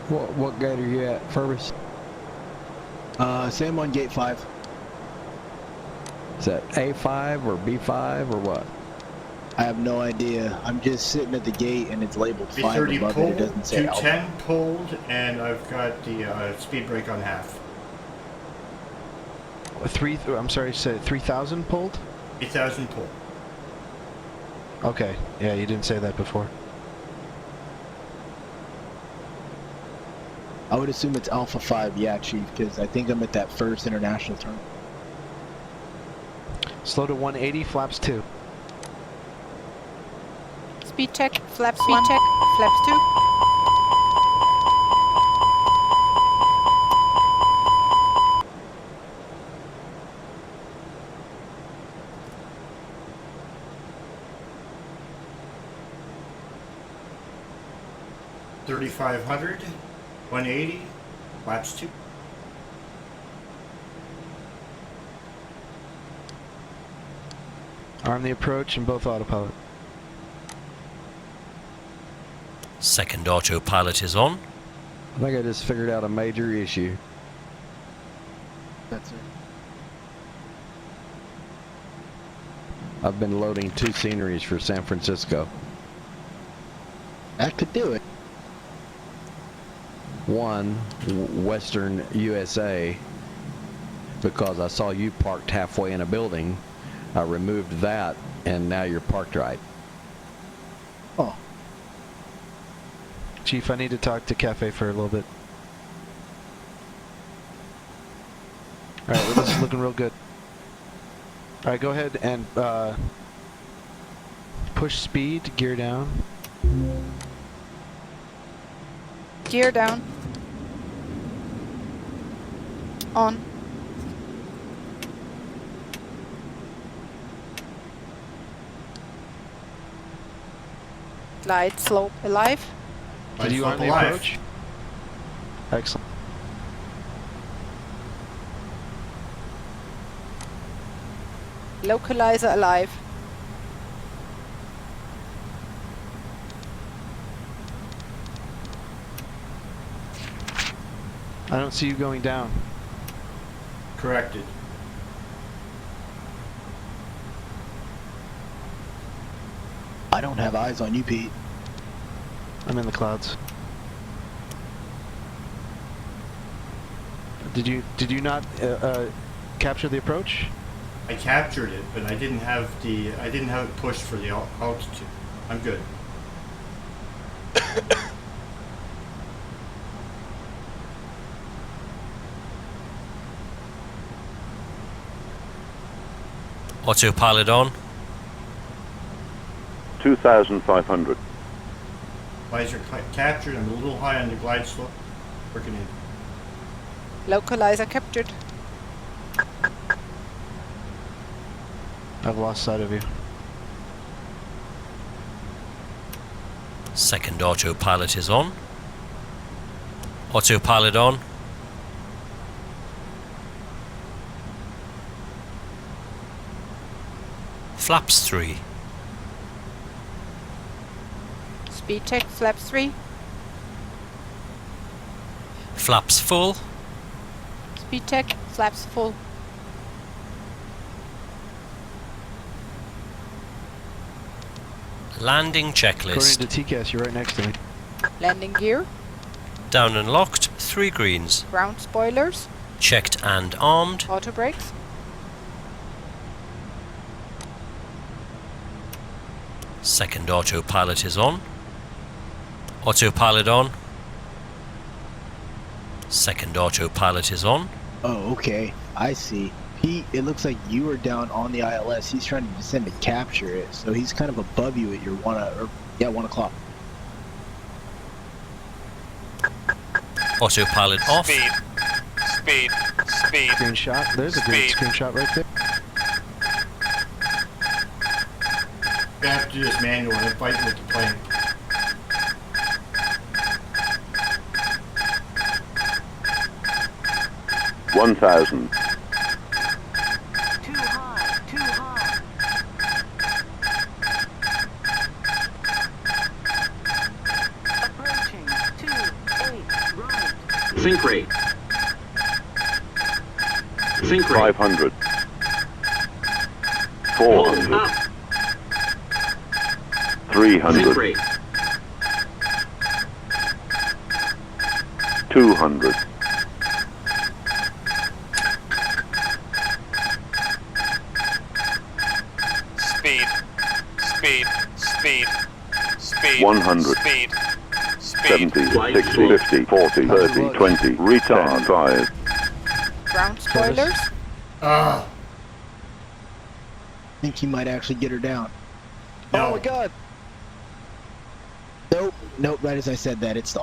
What gate are you at, Purvis? Same on gate 5. Is that A5 or B5 or what? I have no idea. I'm just sitting at the gate and it's labeled 5 330 above pulled, it. It doesn't say 210 pulled, and I've got the speed brake on half. I'm sorry, you said 3,000 pulled? 8,000 pulled. Okay, yeah, you didn't say that before. I would assume it's Alpha 5, yeah, Chief, because I think I'm at that first international turn. Slow to 180, flaps 2. Speed check, flaps 1, check, flaps 2. $3,500, 180, flaps 2. Arm the approach and both autopilot. Second autopilot is on. I think I just figured out a major issue. That's it. I've been loading 2 sceneries for San Francisco. That could do it. One, Western USA, because I saw you parked halfway in a building. I removed that, and now you're parked right. Oh. Chief, I need to talk to Cafe for a little bit. Alright, well, this is looking real good. Alright, go ahead and push speed, gear down. Gear down. On. Glide slope alive. Did you arm the alive. approach? Excellent. Localizer alive. I don't see you going down. Corrected. I don't have eyes on you, Pete. I'm in the clouds. Did you not capture the approach? I captured it, but I didn't have it pushed for the altitude. I'm good. Autopilot on. 2,500. Visor captured. I'm a little high on the glide slope. Working in. Localizer captured. I've lost sight of you. Second autopilot is on. Autopilot on. Flaps 3. Speed check, flaps 3. Flaps full. Speed check, flaps full. Landing checklist. According to TCAS, you're right next to me. Landing gear. Down and locked. 3 greens. Ground spoilers. Checked and armed. Auto brakes. Second autopilot is on. Autopilot on. Second autopilot is on. Oh, okay. I see. Pete, it looks like you are down on the ILS. He's trying to descend to capture it, so he's kind of above you at your 1 o'clock. Autopilot off. Speed. Screenshot. There's a great Speed. screenshot right there. I have to do this manual and fight with the plane. $1,000. Too high, too high. Approaching 28, Sink rate. 500. 400. 300. 200. Speed. Speed. Speed. Speed. 100. Speed. 70, 60, 50, 40, 30, 20, retard 5. Ground spoilers. Ah, I think he might actually get her down. no. Oh my god! Nope, right as I said that, it's the...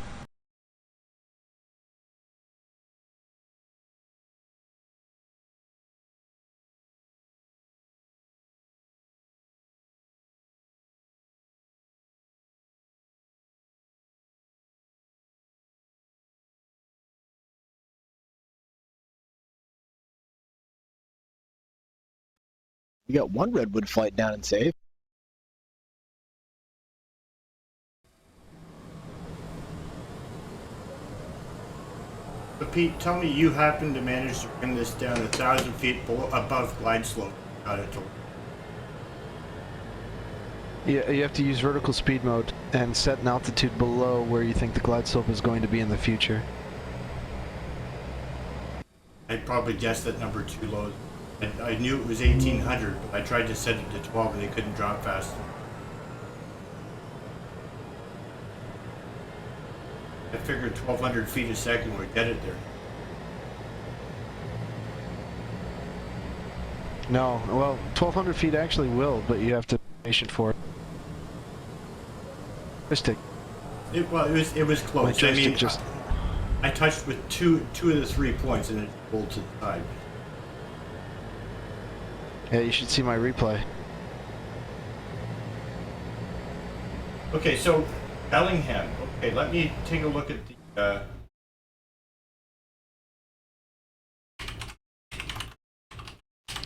We got one redwood flight down and safe. But Pete, tell me you happen to manage to bring this down 1,000 feet below, above glide slope. Got it to You have to use vertical speed mode and set an altitude below where you think the glide slope is going to be in the future. I'd probably guessed that number too low. I knew it was 1,800, but I tried to set it to 12 and it couldn't drop fast enough. I figured 1,200 feet a second would get it there. No, well, 1,200 feet actually will, but you have to be patient for it. Joystick. It was My close. I joystick mean, just... I touched with two of the 3 points and it rolled to the side. Yeah, you should see my replay. Okay, so Bellingham. Okay, let me take a look at the.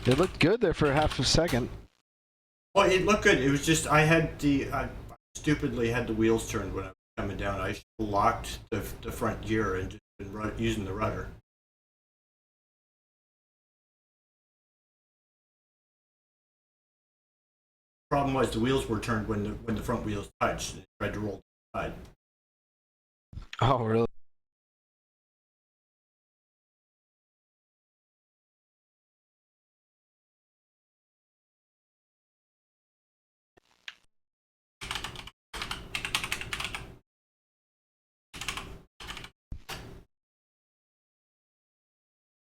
It looked good there for half a second. Well, it looked good. It was just I stupidly had the wheels turned when I was coming down. I should have locked the front gear and just been using the rudder. Problem was the wheels were turned when the front wheels touched and it tried to roll to the side. Oh, really?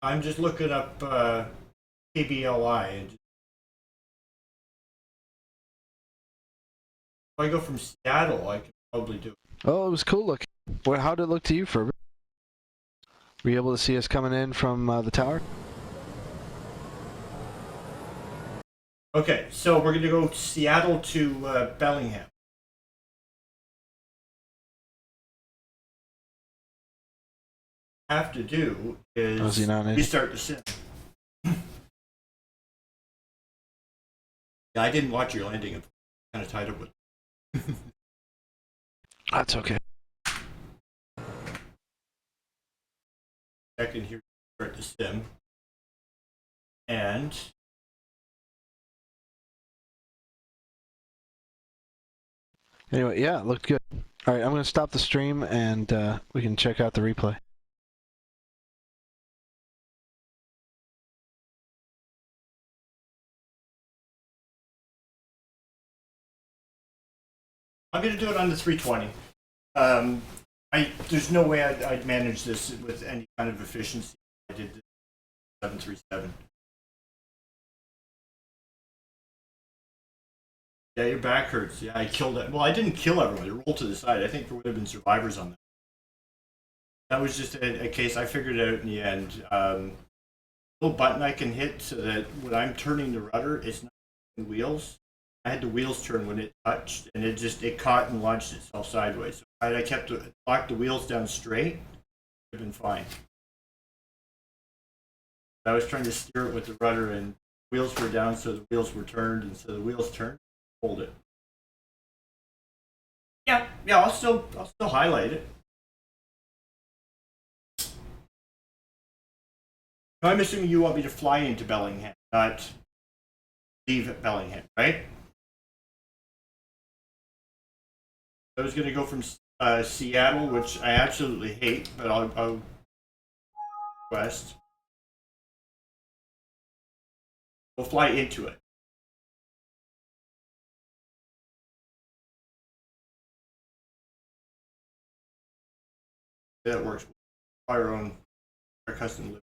I'm just looking up KBLI and just, if I go from Seattle, I can probably do it. Oh, it was cool looking. Well, how did it look to you, Ferber? Were you able to see us coming in from the tower? Okay, so we're going to go Seattle to Bellingham. Have to do is restart the sim. Yeah, I didn't watch your landing. I'm kind of tied up with. That's okay. Second here, start the sim, and Anyway, yeah, it looked good. All right, I'm going to stop the stream and we can check out the replay. I'm going to do it on the 320. There's no way I'd manage this with any kind of efficiency. I did this 737. Yeah, your back hurts. Yeah, I killed it. Well, I didn't kill everyone. It rolled to the side. I think there would have been survivors on that. That was just a case I figured out in the end. Little button I can hit so that when I'm turning the rudder, it's not the wheels. I had the wheels turn when it touched, and it caught and launched itself sideways. So I locked the wheels down straight. It would have been fine. I was trying to steer it with the rudder, and wheels were down, so the wheels were turned, and so the wheels turned. Hold it. Yeah, I'll still highlight it. So I'm assuming you want me to fly into Bellingham, not leave at Bellingham, right? I was going to go from Seattle, which I absolutely hate, but I'll west. We'll fly into it. That works. Our own, our custom lift.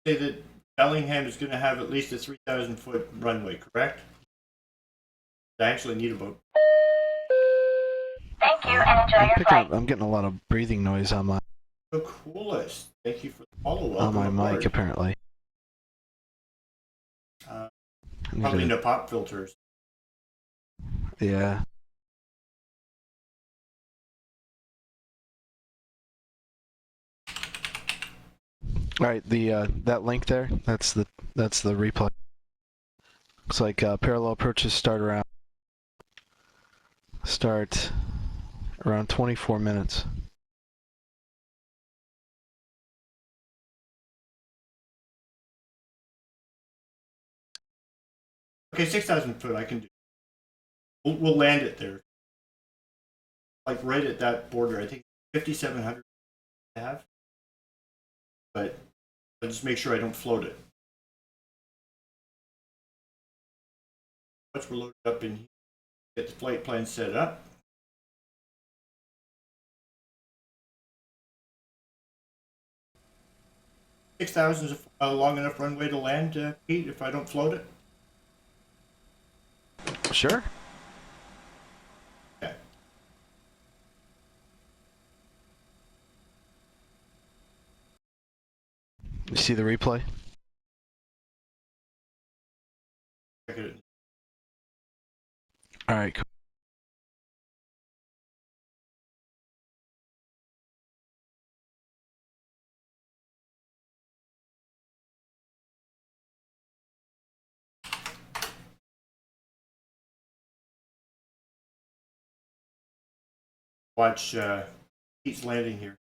Say that Bellingham is going to have at least a 3,000 foot runway, correct? I actually need a boat. Thank you and enjoy your flight. I'm getting a lot of breathing noise on The coolest. Thank you for the follow. on Welcome my aboard. mic apparently. I need Probably to- no pop filters. Yeah. All right, the that link there, that's the replay. Looks like parallel approaches start around 24 minutes. Okay, 6,000 foot I can do. We'll land it there. Like right at that border. I think 5,700 to have. But I'll just make sure I don't float it. Once we're loaded up in here, get the flight plan set up. $6,000 is a long enough runway to land, Pete, if I don't float it? Sure. Okay. You see the replay? Check it. All right. Cool. Watch Pete's landing here.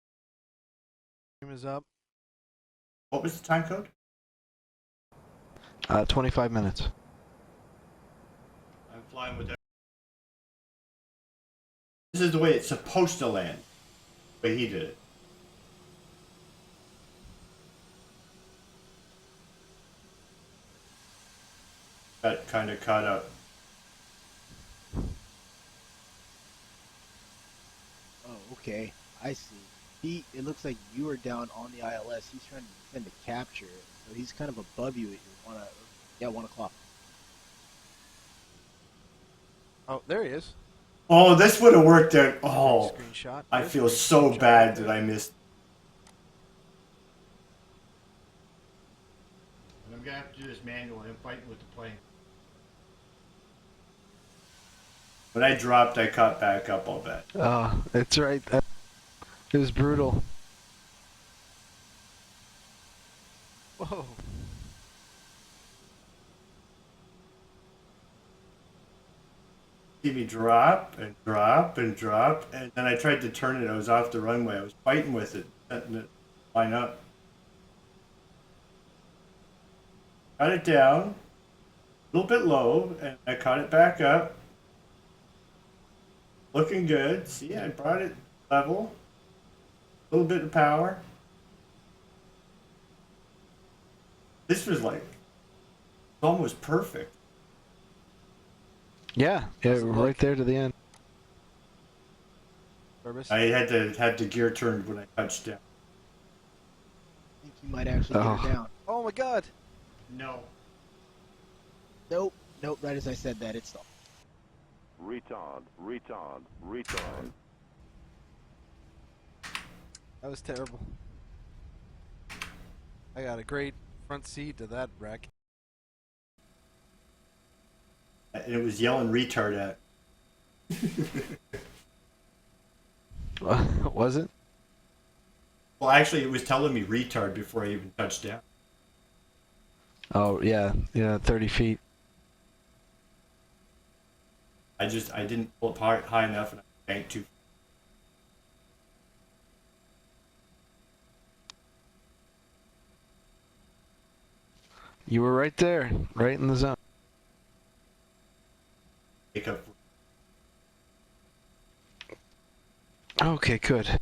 Time is up. What was the time code? 25 minutes. I'm flying with that. This is the way it's supposed to land. The way he did it. Got kind of caught up. Oh, okay. I see. It looks like you are down on the ILS. He's trying to descend to capture it. So he's kind of above you at your 1 o'clock. Oh, there he is. Oh, this would have worked out. Oh, Screenshot. I feel so bad that I missed. I'm gonna have to do this manually. I'm fighting with the plane. When I dropped, I caught back up, I'll bet. Oh, it's right. It was brutal. Whoa. See me drop and drop and drop, and then I tried to turn it. I was off the runway. I was fighting with it, letting it line up. Got it down, a little bit low, and I caught it back up. Looking good. See, I brought it level. A little bit of power. This was like almost perfect. Yeah, right there to the end. I had to have the gear turned when I touched down. I think you might actually get her down. Oh my God. No. Nope. Right as I said that, it's stopped. Retard. That was terrible. I got a great front seat to that wreck. And it was yelling retard at. Was it? Well, actually, it was telling me retard before I even touched down. Oh, yeah. Yeah, 30 feet. I didn't pull it high enough and I banked too. You were right there, right in the zone. Make up. Okay, good.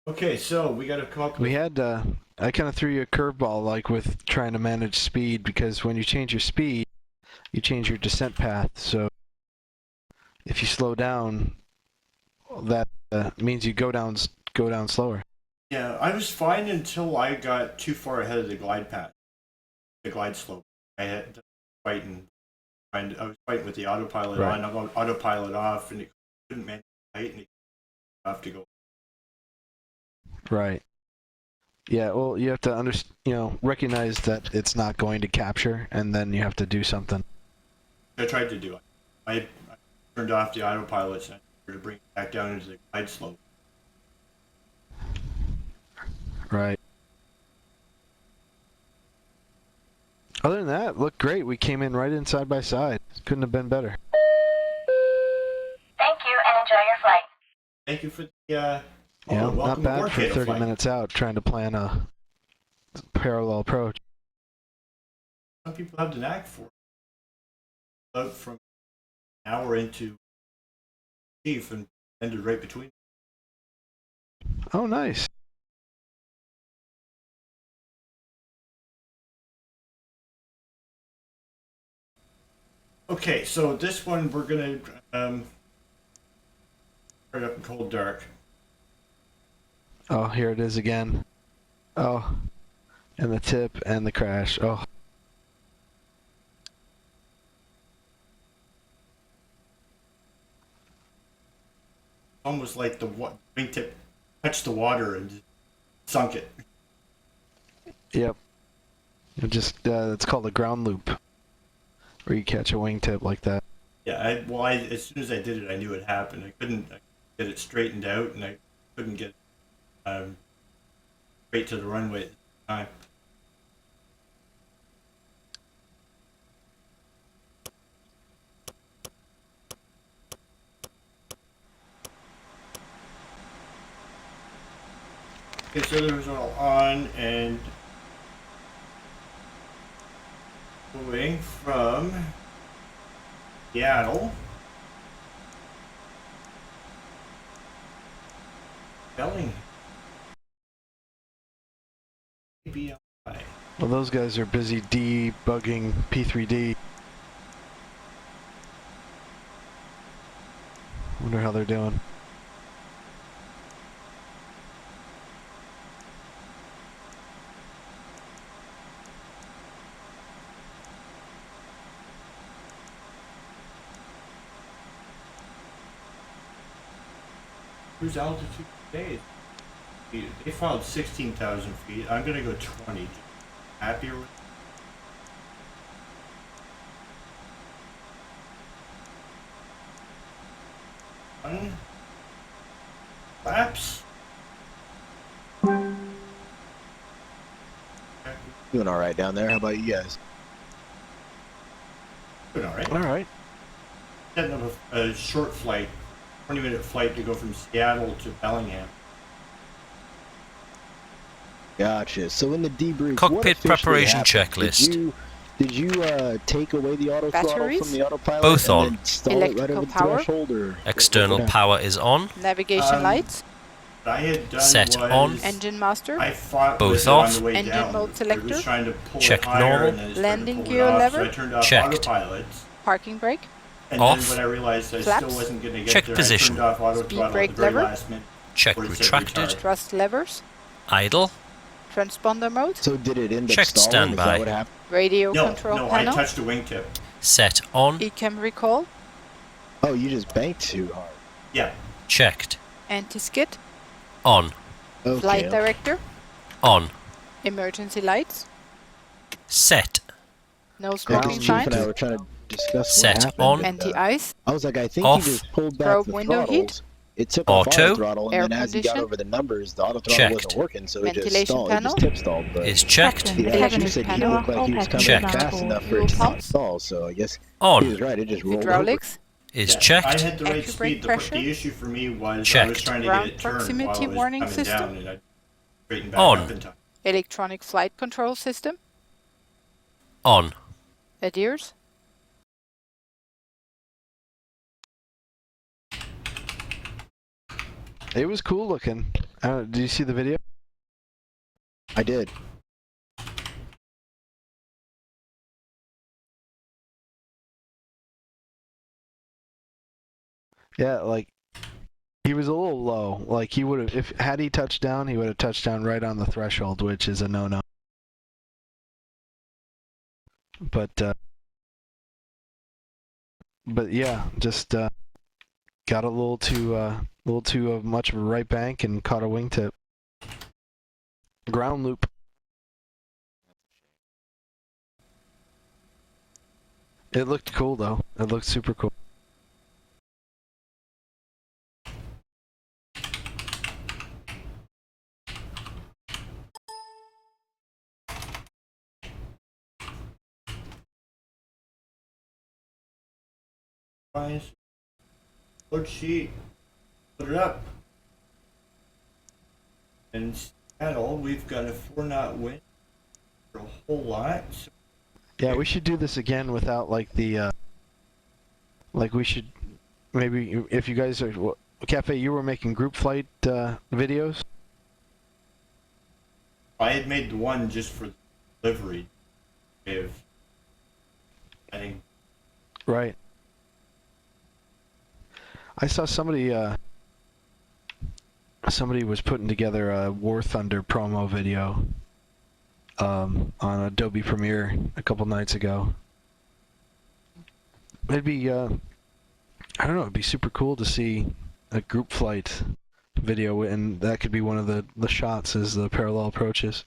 Okay, so we got to come up with. We had, I kind of threw you a curveball, like with trying to manage speed, because when you change your speed, you change your descent path. So if you slow down, that means you go down slower. Yeah, I was fine until I got too far ahead of the glide path, the glide slope. I had to fight I was fighting with the autopilot Right. on, I got autopilot off, and it couldn't manage the height, and it have to go. Right. Yeah. Well, you have to recognize that it's not going to capture, and then you have to do something. I tried to do it. I turned off the autopilot and to bring it back down into the glide slope. Right. Other than that, it looked great. We came in right in side by side. Couldn't have been better. Thank you and enjoy your flight. Thank you for the Yeah, not welcome bad aboard, for Cato 30 flight. minutes out trying to plan a parallel approach. Some people have the knack for it. Out from an hour into chief and ended right between. Oh, nice. Okay, so this one we're gonna start up in cold dark. Oh, here it is again. Oh, and the tip and the crash. Oh, Almost like the wingtip touched the water and sunk it. yep. It just it's called a ground loop, where you catch a wingtip like that. Yeah, as soon as I did it, I knew it happened. I couldn't get it straightened out, and I couldn't get straight to the runway at the time. Okay, so there was all on and going from Seattle, Bellingham, BLI. Well, those guys are busy debugging P3D. Wonder how they're doing. Cruise altitude today. They filed 16,000 feet. I'm gonna go 20. Happier with one. Laps. Doing all right down there. How about you guys? Doing all right. All right. Setting up a short flight, 20-minute flight to go from Seattle to Bellingham. Gotcha. So in the debrief, Cockpit what officially preparation happened? checklist. Did you take away the auto throttle Batteries? from the autopilot? Both and on. then install it right Electrical over the power? threshold, or External what power is on. Navigation lights. What I had done Set was on. Engine master. I fought Both with it off. on the way Engine down. mode It selector. was trying to pull Checked it higher, normal. and then it started Landing to pull gear it off, lever. So I turned off Checked. autopilot. Parking brake. And Off. then when I realized I Flaps. still wasn't going to get Check there, position. I turned off auto Speed throttle brake at the very lever. last minute. Check Where it said retracted. retard. Thrust levers. Idle. Transponder mode. So did it end up Checked stalling? Is standby. that what happened? Radio No, control no, I panel. touched a wingtip. Set on. Ecam recall. Oh, you just banked too hard. Yeah. Checked. Anti-skid. On. Okay. Flight director. On. Emergency lights. Set. No Yeah, smoking Chief signs. and I were trying to discuss Set what happened. on. and, Anti-ice. I was like, I think Off. you just pulled back Probe the window throttles it took off Auto. auto throttle, and Air then as he got condition. over the numbers, the auto throttle wasn't Checked. working, so it just Ventilation stalled. It panel. just tip stalled. But Is checked. Captain, the the cabin you is said he secure. looked like he All was coming Checked. in passengers are fast aboard. enough for Fuel it to not pumps. stall. So I guess he On. was right. It just rolled over. Hydraulics. Is I checked. had the right Anti-brake speed. pressure. The issue for me was I was Checked. trying to Ground get it turned while proximity it was warning coming system. down, and I straightened back On. up in time. Electronic flight control system. On. Adheres. It was cool looking. Did you see the video? I did. Yeah, like he was a little low. Like he would have, if had he touched down, he would have touched down right on the threshold, which is a no-no. But yeah, just got a little too much of a right bank and caught a wingtip. Ground loop. It looked cool though. It looked super cool. Guys, load sheet, put it up. In Seattle, we've got a 4-knot wind for a whole lot. So Yeah, we should do this again without like the like we should maybe if you guys are Cafe, you were making group flight videos. I had made the one just for delivery. If I think Right. I saw somebody was putting together a War Thunder promo video on Adobe Premiere a couple nights ago. It'd be I don't know, it'd be super cool to see a group flight video, and that could be one of the shots as the parallel approaches.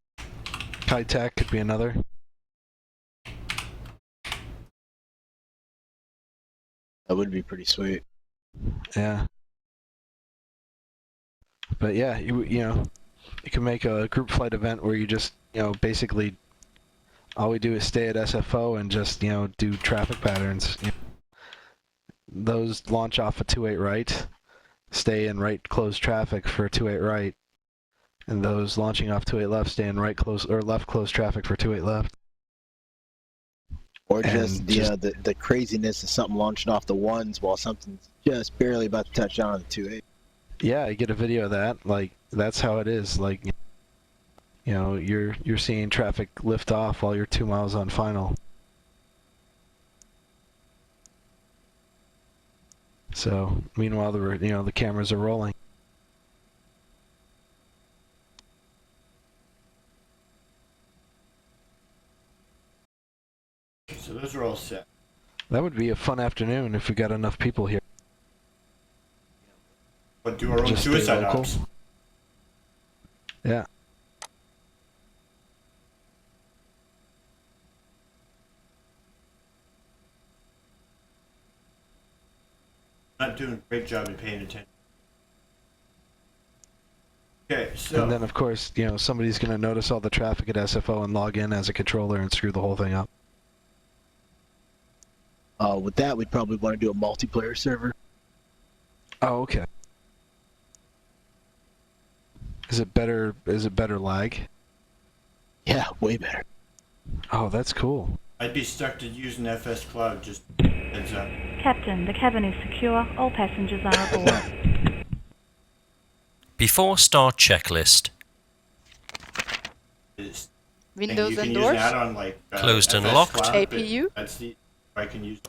High Tech could be another. That would be pretty sweet. Yeah. But yeah, you know, you can make a group flight event where you just, you know, basically all we do is stay at SFO and just, you know, do traffic patterns. You know, those launch off a 28 right, stay in right close traffic for 28 right, and those launching off 28 left stay in right close or left close traffic for 28 left. Or just And the craziness of something launching off the ones while something's just barely about to touch down on the 2-8. Yeah, I get a video of that. Like that's how it is. Like, you know, you're seeing traffic lift off while you're 2 miles on final. So meanwhile, the cameras are rolling. so. Those are all set. That would be a fun afternoon if we got enough people here. But do our own Just stay suicide local. ops. Yeah. Not doing a great job in paying attention. Okay, so And then of course, you know, somebody's gonna notice all the traffic at SFO and log in as a controller and screw the whole thing up. With that, we'd probably want to do a multiplayer server. Oh, okay. Is it better lag? Yeah, way better. Oh, that's cool. I'd be stuck to using FS Cloud. Just heads up. Captain, the cabin is secure. All passengers are aboard. Before start checklist. It's- Windows you can and use doors. that on like Closed and FS locked. Cloud, but APU. That's the I can use.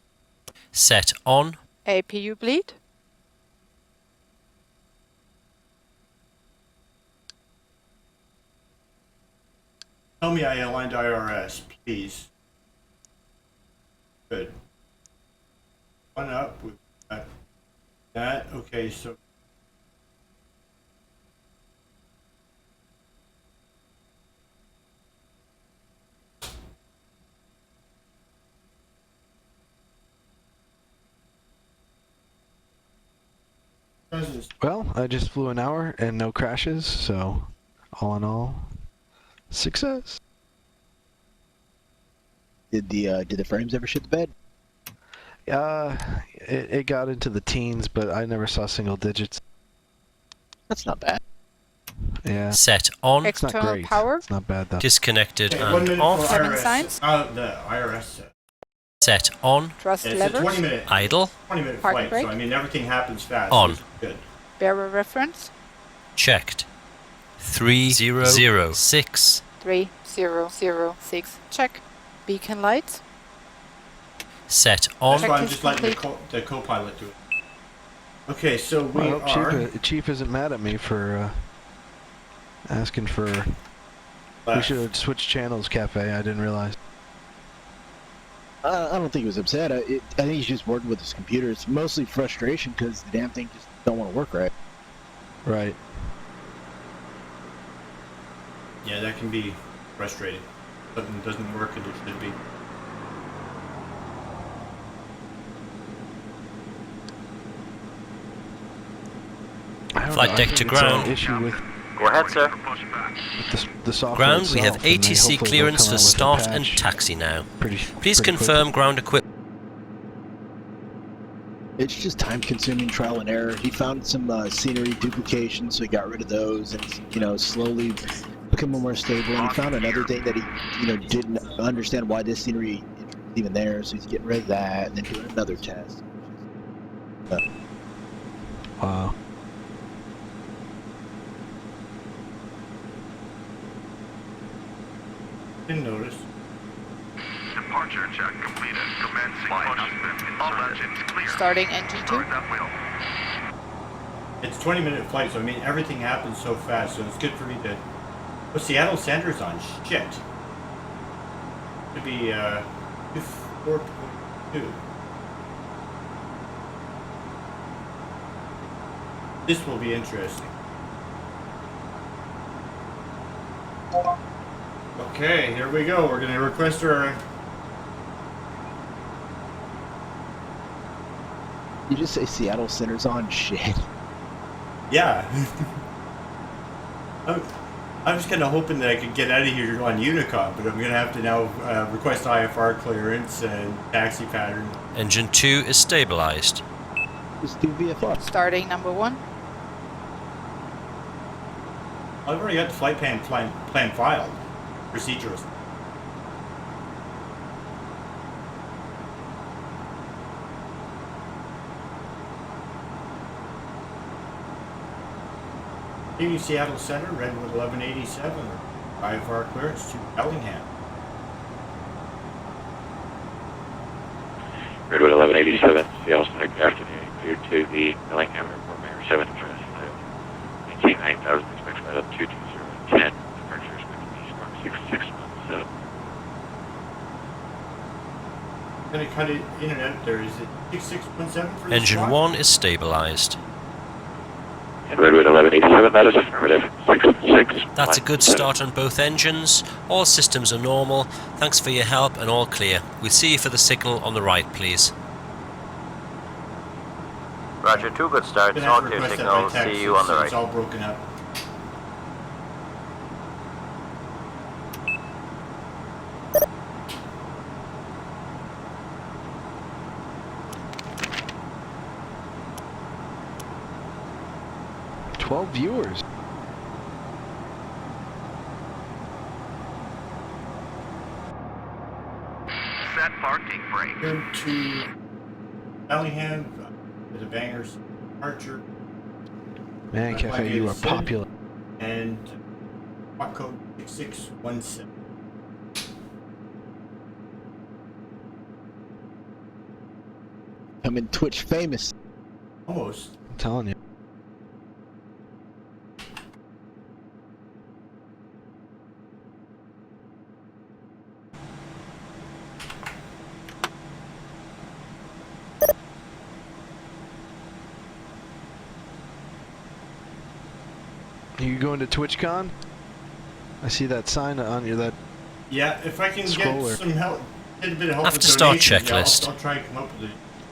Set on. APU bleed. Tell me I aligned IRS, please. Good. One up with that. Okay, so Well, I just flew an hour and no crashes, so all in all, success. Did the frames ever shit the bed? It got into the teens, but I never saw single digits. That's not bad. Yeah, Set on. it's not External great. power. It's not bad though. Disconnected Okay, 1 and minute off. for Cabin IRS. signs? The IRS. Set on. Thrust It's a levers. 20-minute. Idle. 20-minute Park flight, brake. so I mean everything happens fast. On. Which is good. Bearer reference. Checked. 306. 3006. Check. Beacon lights. Set on. That's why I'm Check just is letting complete. the co-pilot do it. Okay, so we I hope are. Chief isn't mad at me for asking for. We left. should have switched channels, Cafe. I didn't realize. I don't think he was upset. I think he's just working with his computer. It's mostly frustration because the damn thing just don't want to work right. Right. Yeah, that can be frustrating. Something doesn't work and it should be. I don't Flight know, I deck think to it's an ground. issue with Go ahead, sir. the software Ground, we have itself, and they ATC hopefully will clearance come for out with a start and patch taxi now. Please Please confirm ground equipment. It's just time-consuming trial and error. He found some scenery duplications, so he got rid of those, and slowly becoming more stable. And he found another thing that he, didn't understand why this scenery was even there, so he's getting rid of that, and then doing another test. Wow. Didn't notice. Departure check completed. Commencing push. All engines clear. Starting engine 2. That wheel. It's a 20-minute flight, so I mean everything happens so fast, so it's good for me to. Oh, Seattle Center's on. Shit. Could be 4.2. This will be interesting. Okay, here we go. We're gonna request our. You just say Seattle Center's on shit. Yeah. I was kind of hoping that I could get out of here on Unicom, but I'm going to have to now request IFR clearance and taxi pattern. Engine 2 is stabilized. Just do VFR. Starting number 1. I've already got the flight plan filed. Procedural. Leaving Seattle Center, Redwood 1187, IFR clearance to Bellingham. Redwood 1187, Seattle Center, good afternoon. Cleared to the Bellingham Airport, Mayor 7 address. Maintain 9,000, expect flight up 220 10. Departure is going to be strong 6617. Going to cut it in and out there. Is it 6617 for the Engine squawk? 1 is stabilized. Redwood 1187, that is affirmative. 66. That's a good start on both engines. All systems are normal. Thanks for your help and all clear. We'll see you for the signal on the right, please. Roger, 2 good starts. Gonna All have to clear request that by signal. text, See you on the so right. It's all broken up. Viewers. Set parking brake. Go to Bellingham, the Bangers departure, Man, Cafe, you are popular. and squawk code 6617. I'm in Twitch famous. Almost. I'm telling you. You going to TwitchCon? I see that sign on you. That Yeah, if I can Scroller. get some help, get a bit of help After with start donations, checklist. I'll try and come up with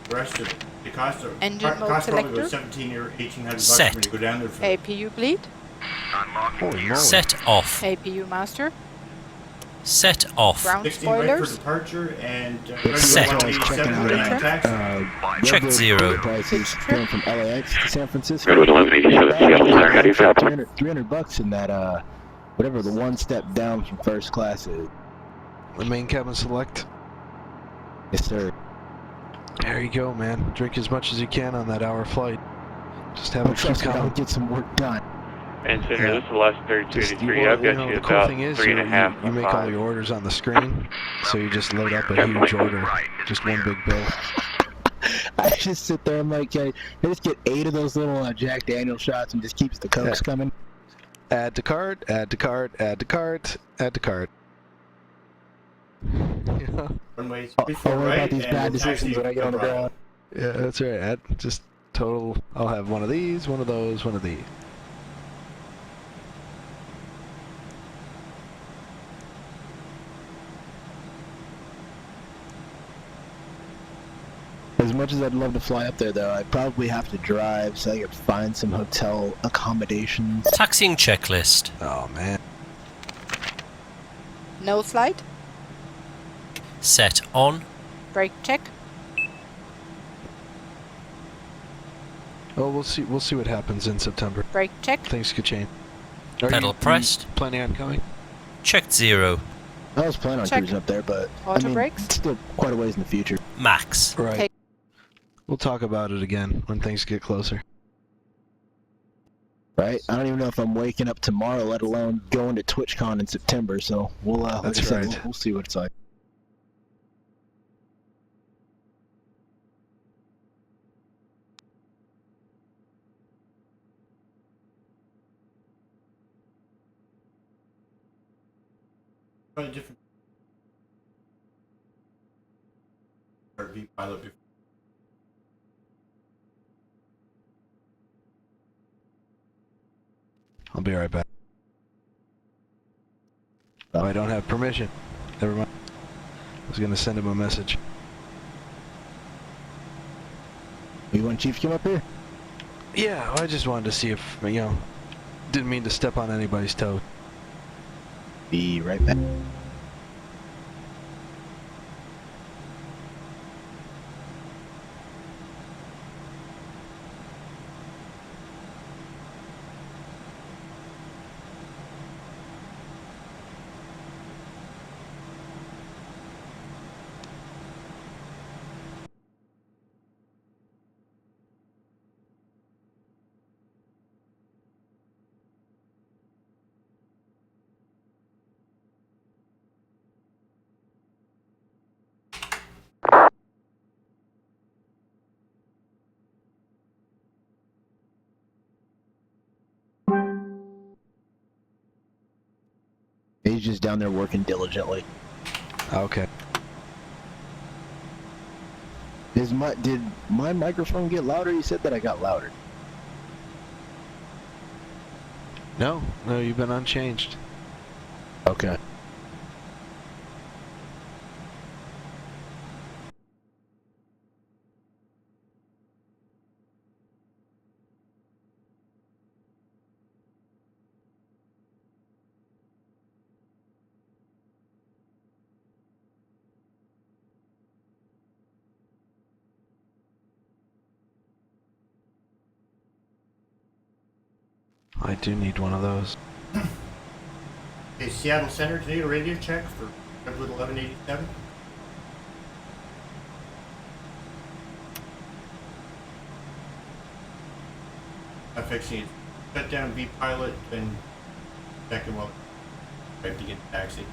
the rest of it. The cost of Engine mode cost probably about selector. 17 or 1800 bucks Set. for me to go down there for APU bleed. Unlocking gear. Set off. APU master. Set off. Ground 16 right for spoilers. departure and Set. I was checking out Check Redbird zero. prices going from LAX to San Francisco. Redwood 1187 Seattle Center. How do you feel? 300 bucks in that whatever the one step down from first class is. The main cabin select. Yes, sir. There you go, man. Drink as much as you can on that hour flight. Just have a few Trust me, I'll coming. get some work done. And Senator, this is the last 3283. Well, I've got you the cool about thing is, 3.5. you make all your orders on the screen, so you just load up a huge order, just one big bill. I just sit there, I'm like, I just get 8 of those little Jack Daniel shots and just keeps the cokes coming. Add to cart, add to cart, add to cart, add to cart. Yeah, runway I'll 34 worry right, about these and bad we'll taxi decisions when I get on the Bravo. ground. yeah, that's right. Add just total. I'll have one of these, one of those, one of these. As much as I'd love to fly up there, though, I'd probably have to drive so I could find some hotel accommodations. Taxiing checklist. Oh man. No slide. Set on. Brake check. Oh, we'll see. We'll see what happens in September. Brake check. Things could change. Are Pedal you pressed. planning on coming? Checked zero. I was planning on Check. cruising up there, but Auto I mean, brakes. it's still quite a ways in the future. Max. Right. Okay. We'll talk about it again when things get closer. Right? I don't even know if I'm waking up tomorrow, let alone going to TwitchCon in September. So we'll, like That's I said, right. we'll see what it's like. Probably different. RV pilot before. I'll be right back. Oh, I don't have permission. Never mind. I was gonna send him a message. You want Chief to come up here? Yeah, I just wanted to see if, didn't mean to step on anybody's toe. Be right back. He's just down there working diligently. Okay. Did my microphone get louder? You said that I got louder. No, you've been unchanged. Okay. I do need one of those. Okay, Seattle Center, do you need a radio check for Redwood 1187? I'm fixing it. Shut down V pilot and checking while I begin taxi.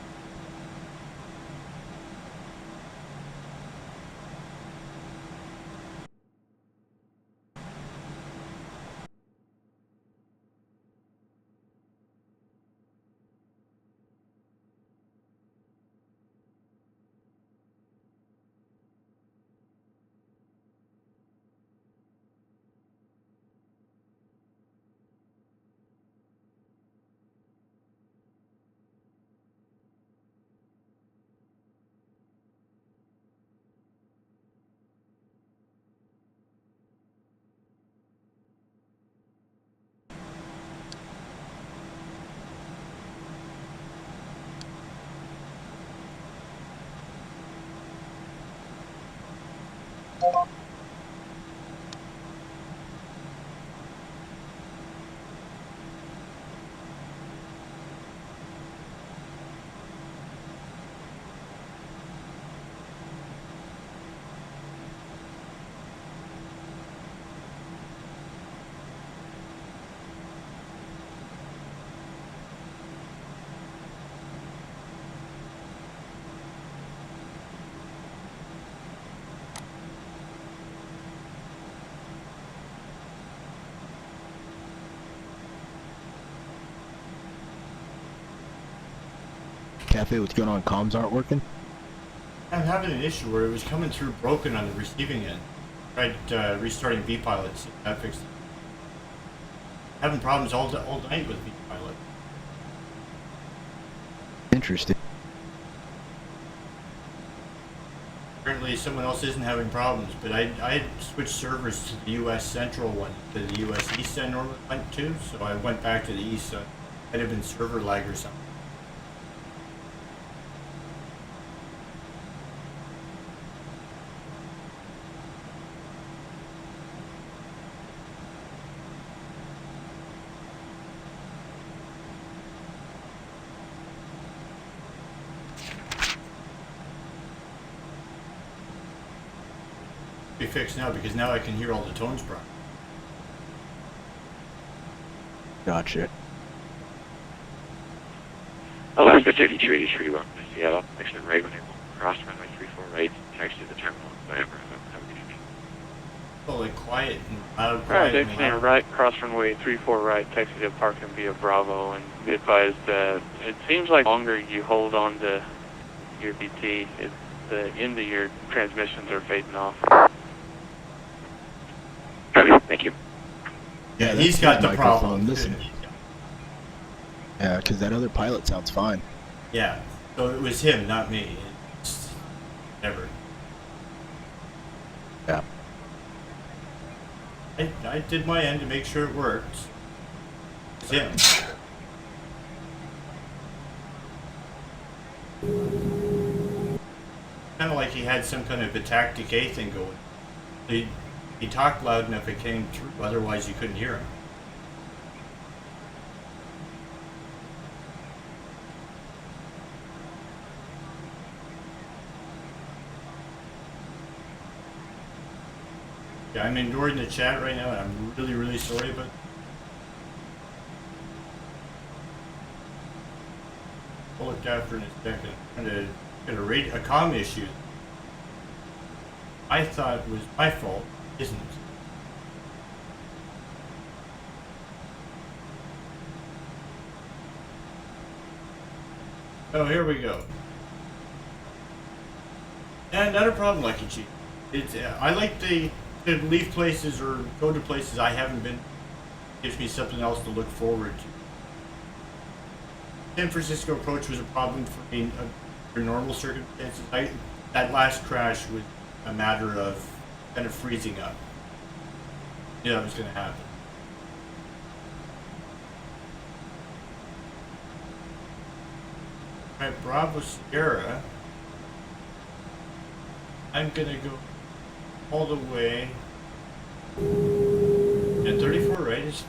Cafe, what's going on? Comms aren't working? I'm having an issue where it was coming through broken on the receiving end. Tried restarting V-Pilot, see if that fixed it. Having problems all night with V-Pilot. Interesting. Apparently someone else isn't having problems, but I had switched servers to the US Central one, to the US East I normally went to, so I went back to the East, so it might have been server lag or something. Be fixed now because now I can hear all the tones properly. Gotcha. Alaska 5283, welcome to Seattle. Exit right when you cross runway 34 right, taxi to the terminal. Have a good evening. Oh, like quiet and loud, Alright, quiet and Dixon, loud. right, cross runway 34 right, taxi to Parkland via Bravo, and be advised that it seems like the longer you hold on to your BT, the end of your transmissions are fading off. Thank you. Yeah, that's he's got my the microphone. problem. Listen. Yeah, because that other pilot sounds fine. Yeah, so it was him, not me. It's never. Yeah. I did my end to make sure it worked. It's him. Kind of like he had some kind of attack decay thing going. He talked loud enough it came through, otherwise you couldn't hear him. Yeah, I'm ignoring the chat right now and I'm really, really sorry, but I'll look after in a second. I'm trying to get a comm issue I thought was my fault, isn't. Oh, here we go. And not a problem, Lucky Chief. It's I like to leave places or go to places I haven't been. Gives me something else to look forward to. San Francisco approach was a problem for me under normal circumstances. That last crash was a matter of kind of freezing up. Yeah, that was going to happen. Alright, Bravo Sierra. I'm going to go all the way. And 34 right is.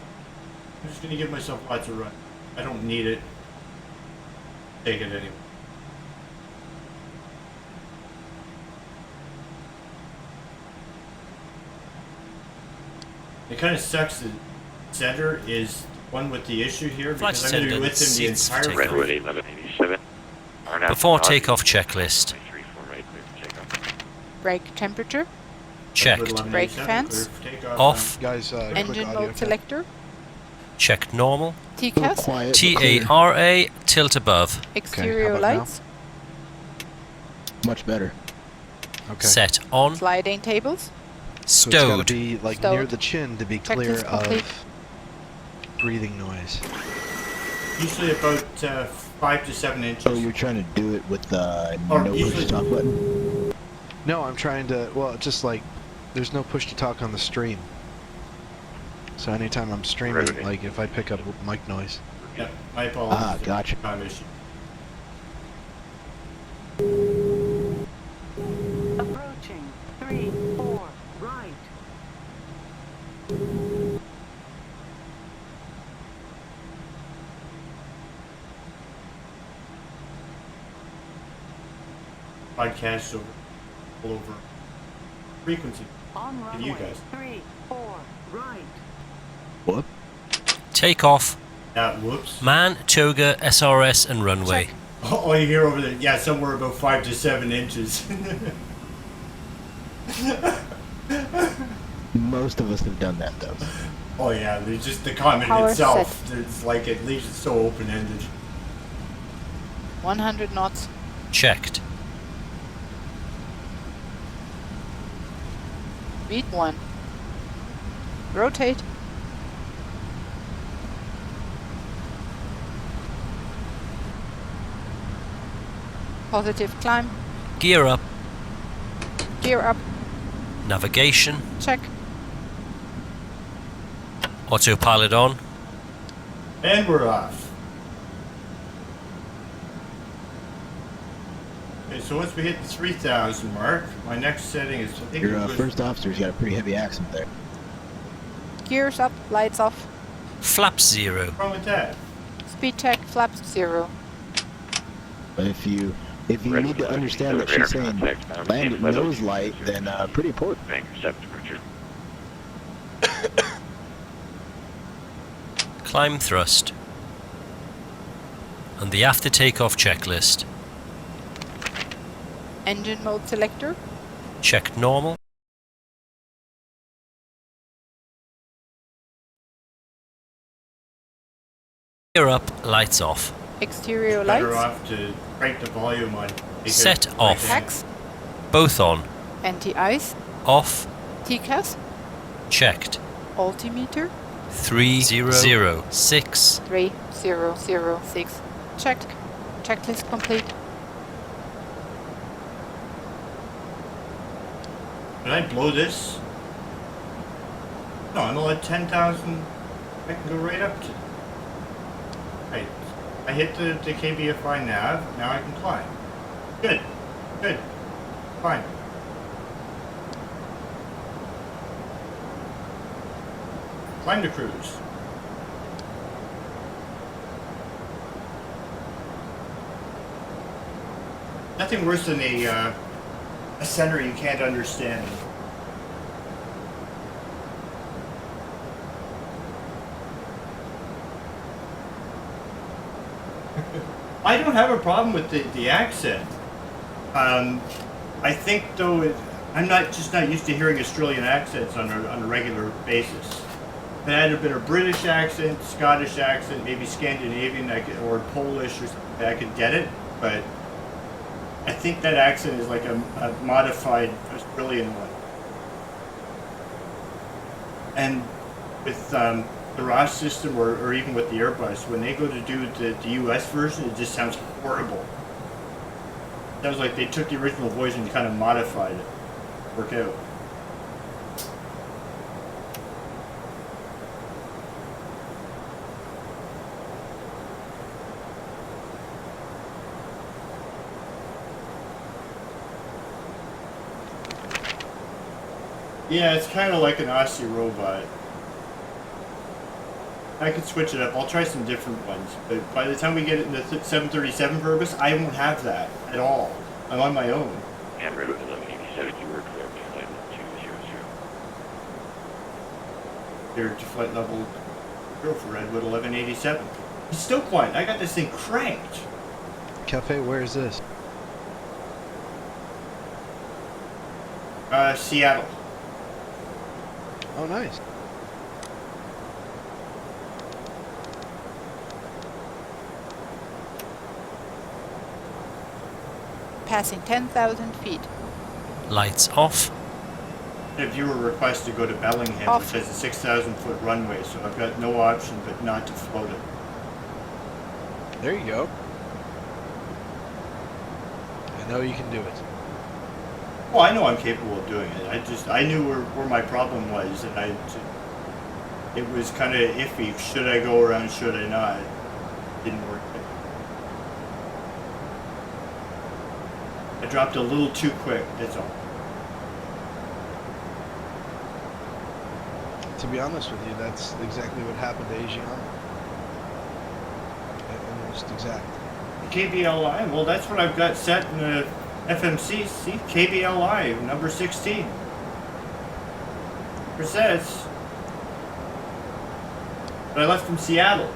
I'm just going to give myself lots of run. I don't need it. Take it anyway. It kind of sucks that center is the one with the issue here because I'm going to be with him the entire Redwood 1187. Before takeoff checklist. Brake temperature. Checked. Brake fans. Off. Guys, Engine mode selector. Checked normal. TCAS. TARA tilt above. Exterior lights. Much better. Okay. Set on. Sliding tables. So it's gotta Stowed. be like Stowed. near the chin to be clear Checklist complete. of breathing noise. Usually about 5 to 7 inches. So you're trying to do it with the Or no usually- push to talk button? No, I'm trying to, well, just like, there's no push to talk on the stream. So anytime I'm streaming, Right. like if I pick up mic noise. Yeah, my apologies. Ah, gotcha. Time issue. Approaching 3-4. podcasts all over frequency. On And you runway guys. 34, right. Whoop. Take off. Whoops. Man, toga, SRS, and runway. Check. Oh, you hear over there? Yeah, somewhere about 5 to 7 inches. Most of us have done that, though. Oh yeah, there's just the comment Power itself. It's like it leaves it so open-ended. 100 knots. Checked. Beat 1. Rotate. Positive climb. Gear up. Gear up. Navigation. Check. Autopilot on. And we're off. Okay, so once we hit the 3,000 mark, my next setting is, I think Your it was first officer's got a pretty heavy accent there. Gears up. Lights off. Flaps 0. what's wrong with that? Speed check. Flaps 0. But if you need to understand that she's saying land at nose light, then pretty important. Banker 7 departure. Climb thrust. And the after takeoff checklist. Engine mode selector. Checked normal. Gear up, lights off. Exterior Better lights. off to crank the volume on. Set off. Hacks. Both on. Anti-ice. Off. TCAS. Checked. Altimeter. 306. 3006. Checked. Checklist complete. Did I blow this? No, I'm only at 10,000. I can go right up to. Right. I hit the KBFI nav. Now I can climb. Good. Good. Fine. Climb to cruise. Nothing worse than a center you can't understand. I don't have a problem with the accent. I think though I'm not used to hearing Australian accents on a regular basis. If it had been a British accent, Scottish accent, maybe Scandinavian, or Polish or something, I could get it. But I think that accent is like a modified Australian one. And with the ROS system, or even with the Airbus, when they go to do the US version, it just sounds horrible. It sounds like they took the original voice and kind of modified it. Work out. Yeah, it's kind of like an Aussie robot. I could switch it up. I'll try some different ones. But by the time we get it in the 737 purpose, I won't have that at all. I'm on my own. And Redwood 1187, you were clear to flight 200. Clear to flight level 0 for Redwood 1187. He's still quiet. I got this thing cranked. Cafe, where is this? Seattle. Oh, nice. Passing 10,000 feet. Lights off. A viewer request to go to Bellingham, Off. which has a 6,000 foot runway, so I've got no option but not to float it. There you go. I know you can do it. Well, I know I'm capable of doing it. I knew where my problem was, and it was kind of iffy. Should I go around? Should I not? It didn't work. I dropped a little too quick. That's all. To be honest with you, that's exactly what happened to Asian. Almost exact. KBLI. Well, that's what I've got set in FMC, see, KBLI, number 16. It says. But I left from Seattle.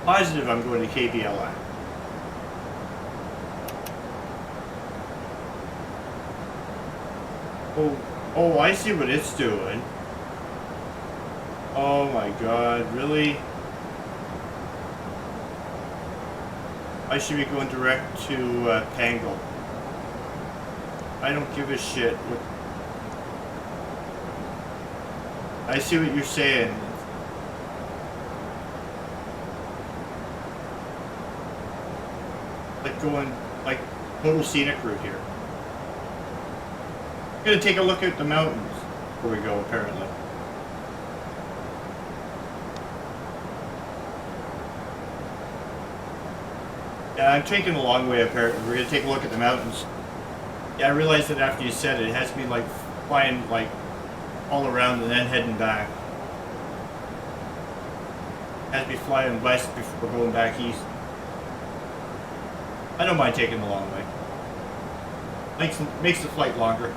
Positive I'm going to KBLI. Oh, I see what it's doing. Oh my god, really? I should be going direct to Pangle. I don't give a shit. I see what you're saying. Like going, like, total scenic route here. I'm gonna take a look at the mountains before we go, apparently. Yeah, I'm taking a long way, apparently. We're gonna take a look at the mountains. Yeah, I realized that after you said it, it has to be like flying like all around and then heading back. It has to be flying west before going back east. I don't mind taking the long way. Makes the flight longer.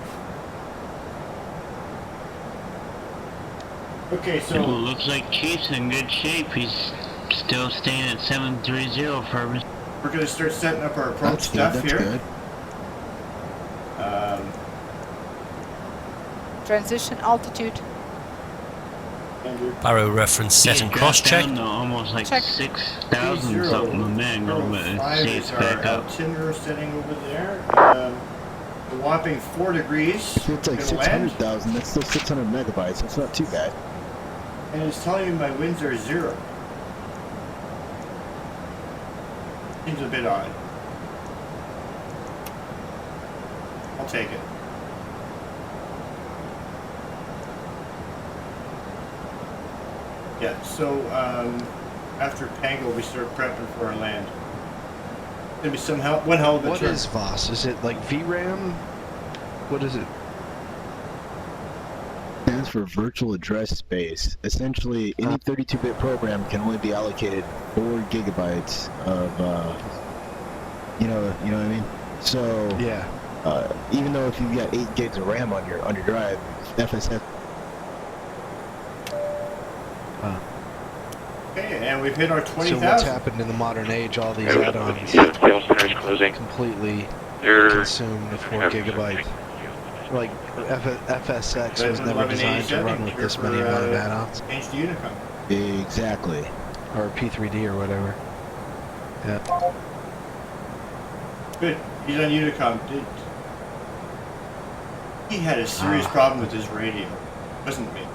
Okay, so It looks like Chief's in good shape. He's still staying at 730 for us. We're going to start setting up our approach stuff here. Good. Transition altitude. Barrow reference set and cross check. Almost like Check. 6,000 something a man going, but see it's back up. Altimeter setting over there. A whopping 4 degrees. It's like 600,000. That's still 600 megabytes. That's not too bad. And it's telling me my winds are 0. Seems a bit odd. I'll take it. Yeah, so after Pango we start prepping for our land. It's gonna be some one hell of a What trip. is VOS? Is it like VRAM? What is it? Stands for virtual address space. Essentially, any 32-bit program can only be allocated 4 gigabytes of, you know what I mean. So yeah, even though if you've got 8 gigs of RAM on your drive, FSF. Okay, and we've hit our 20,000. So what's happened in the modern age? All these add-ons completely consume the 4 gigabytes. Like FSX was never designed to run with this many amount of add-ons. Change to Unicom. Exactly. Or P3D or whatever. Yeah. Good. He's on Unicom. He had a serious problem with his radio. It wasn't me.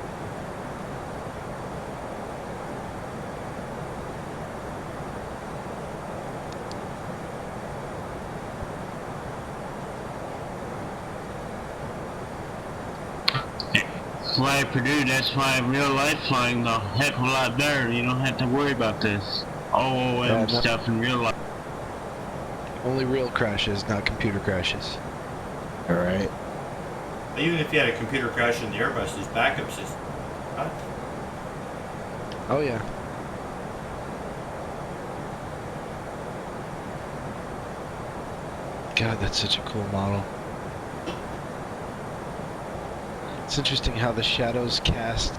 Fly Purdue, that's why real life flying a heck of a lot better. You don't have to worry about this OOM stuff in real life. Only real crashes, not computer crashes. Alright. Even if you had a computer crash in the Airbus, there's backup system. Huh? Oh yeah. God, that's such a cool model. It's interesting how the shadows cast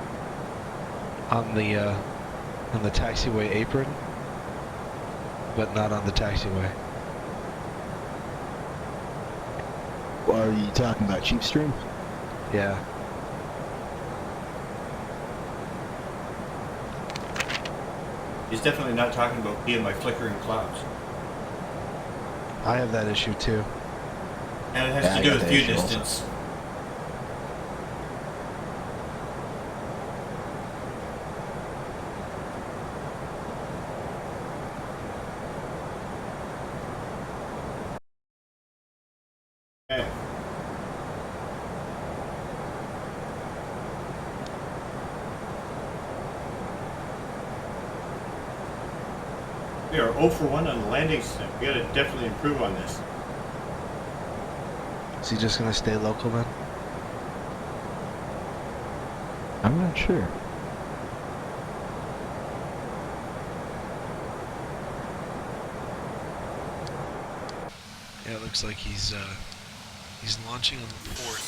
on the taxiway apron, but not on the taxiway. Are you talking about Cheapstream? Yeah. He's definitely not talking about me and my flickering clouds. I have that issue too. And it has to do with view distance. Okay. We are 0 for 1 on the landing step. We gotta definitely improve on this. Is he just gonna stay local then? I'm not sure. Yeah, it looks like he's launching on the port,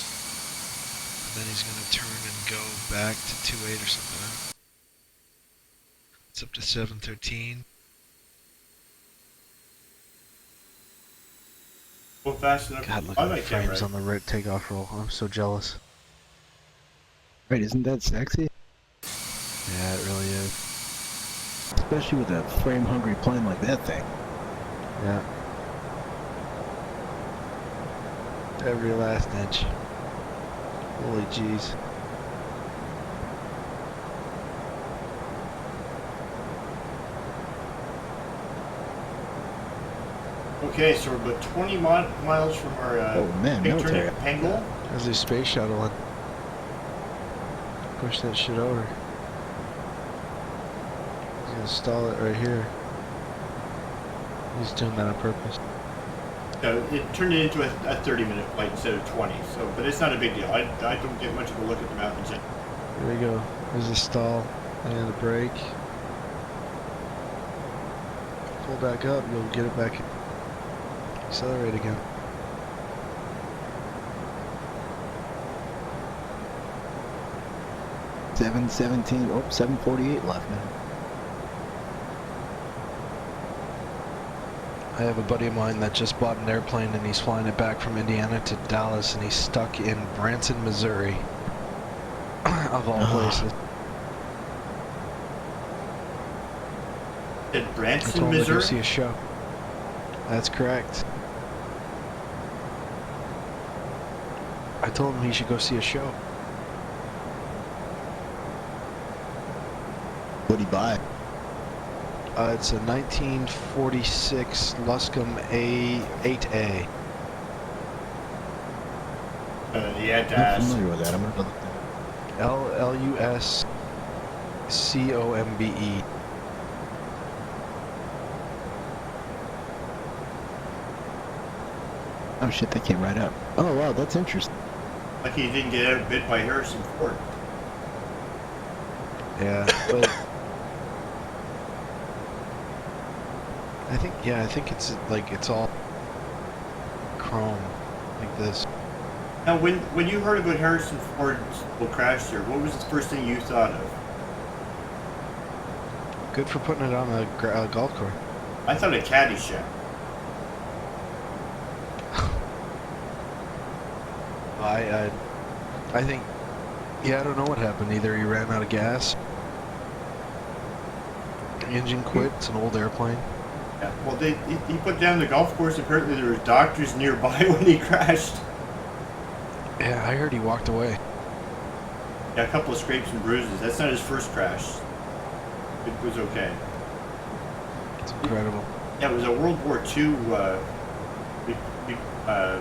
and then he's gonna turn and go back to 28 or something. It's up to 713. Go fast enough. God, look at the frames on the right takeoff roll. I'm so jealous. Right, isn't that sexy? Yeah, it really is. Especially with a frame-hungry plane like that thing. Yeah. Every last inch. Holy jeez. Okay, so we're about 20 miles from our big turn at Pangol. There's a space shuttle in. Push that shit over. He's gonna stall it right here. He's doing that on purpose. It turned it into a 30-minute flight instead of 20, so but it's not a big deal. I don't get much of a look at the mountains yet. There we go. There's a stall and a brake. Pull back up, you'll get it back. Accelerate again. $7:17. Oh, 7:48 left now. I have a buddy of mine that just bought an airplane and he's flying it back from Indiana to Dallas and he's stuck in Branson, Missouri. Of all places. In Branson, I told him Missouri? to go see a show. That's correct. I told him he should go see a show. What'd he buy? It's a 1946 Luscombe A8A. You had to I'm ask. familiar with that. I'm gonna look that Luscombe. Oh shit, that came right up. Oh wow, that's interesting. Lucky you didn't get outbid by Harrison Ford. Yeah, but I think it's like it's all chrome like this. Now, when you heard about Harrison Ford's crash there, what was the first thing you thought of? Good for putting it on a golf course. I thought of Caddyshack. I think, yeah, I don't know what happened. Either he ran out of gas, the engine quit. It's an old airplane. Yeah. Well, he put down the golf course. Apparently, there were doctors nearby when he crashed. Yeah, I heard he walked away. Yeah, a couple of scrapes and bruises. That's not his first crash. It was okay. It's incredible. Yeah, it was a World War II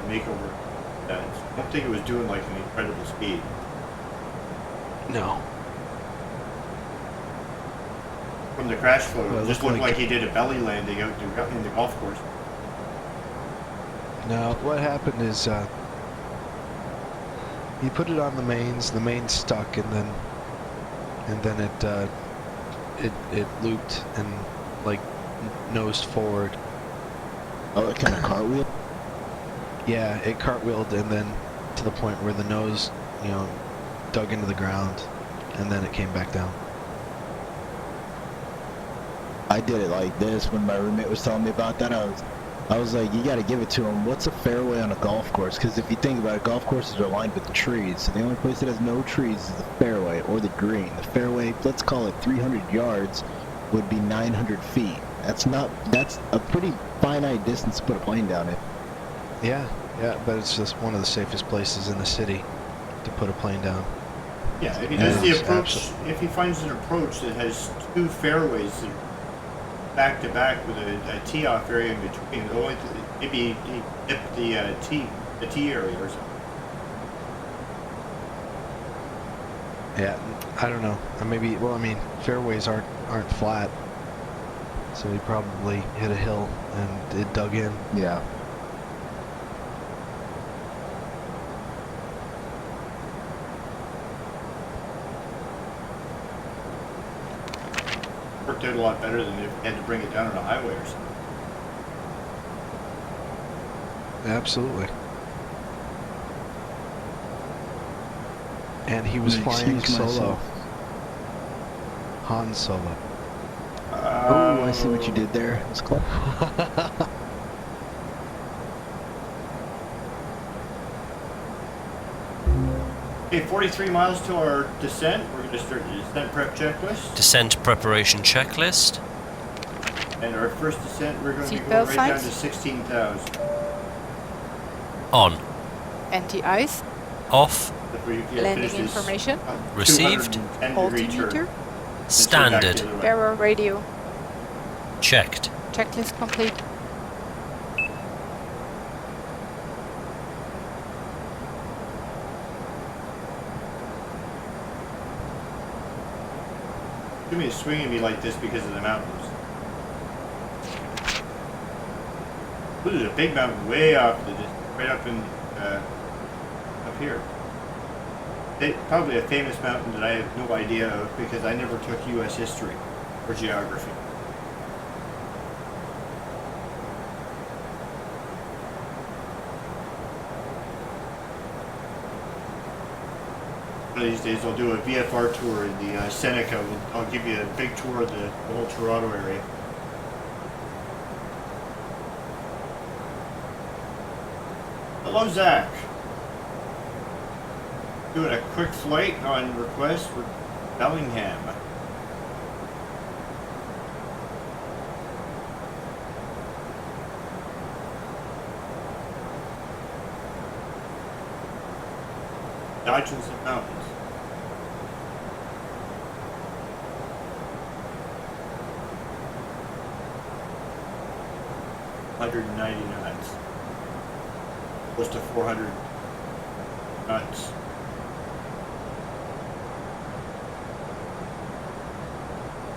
makeover. I don't think it was doing like an incredible speed. No. From the crash photo, Well, it just looked like he did a belly landing out in the golf course. No, what happened is he put it on the mains stuck, and then it looped and like nosed forward. Oh, it kind of cartwheel? Yeah, it cartwheeled and then to the point where the nose, dug into the ground, and then it came back down. I did it like this when my roommate was telling me about that. I was like, you got to give it to him. What's a fairway on a golf course? Because if you think about it, golf courses are lined with trees. So the only place that has no trees is the fairway or the green. The fairway, let's call it 300 yards, would be 900 feet. That's a pretty finite distance to put a plane down in. Yeah, but it's just one of the safest places in the city to put a plane down. Yeah, if he does the approach, if he finds an approach that has two fairways that are back to back with a tee off area in between, maybe he dipped the tee area or something. Yeah, I don't know. Maybe. Well, I mean, fairways aren't flat, so he probably hit a hill and it dug in. Yeah. worked out a lot better than if you had to bring it down on a highway or something. Absolutely. And he was flying solo. Han Solo. Oh, I see what you did there. That's cool. Okay, 43 miles to our descent. We're going to start the descent prep checklist. Descent preparation checklist. And our first descent, we're going to be Seatbelt going right down to signs? 16,000. On. Anti-ice. Off. Landing information. Received. Altimeter. Standard. Bearer radio. Checked. Checklist complete. Jimmy is swinging me like this because of the mountains. Ooh, there's a big mountain way off the distance, right up in up here. Probably a famous mountain that I have no idea of because I never took U.S. history or geography. One of these days I'll do a VFR tour in the Seneca. I'll give you a big tour of the whole Toronto area. Hello, Zach. Doing a quick flight on request for Bellingham. Dodging some mountains. $190 knots. Close to 400 knots.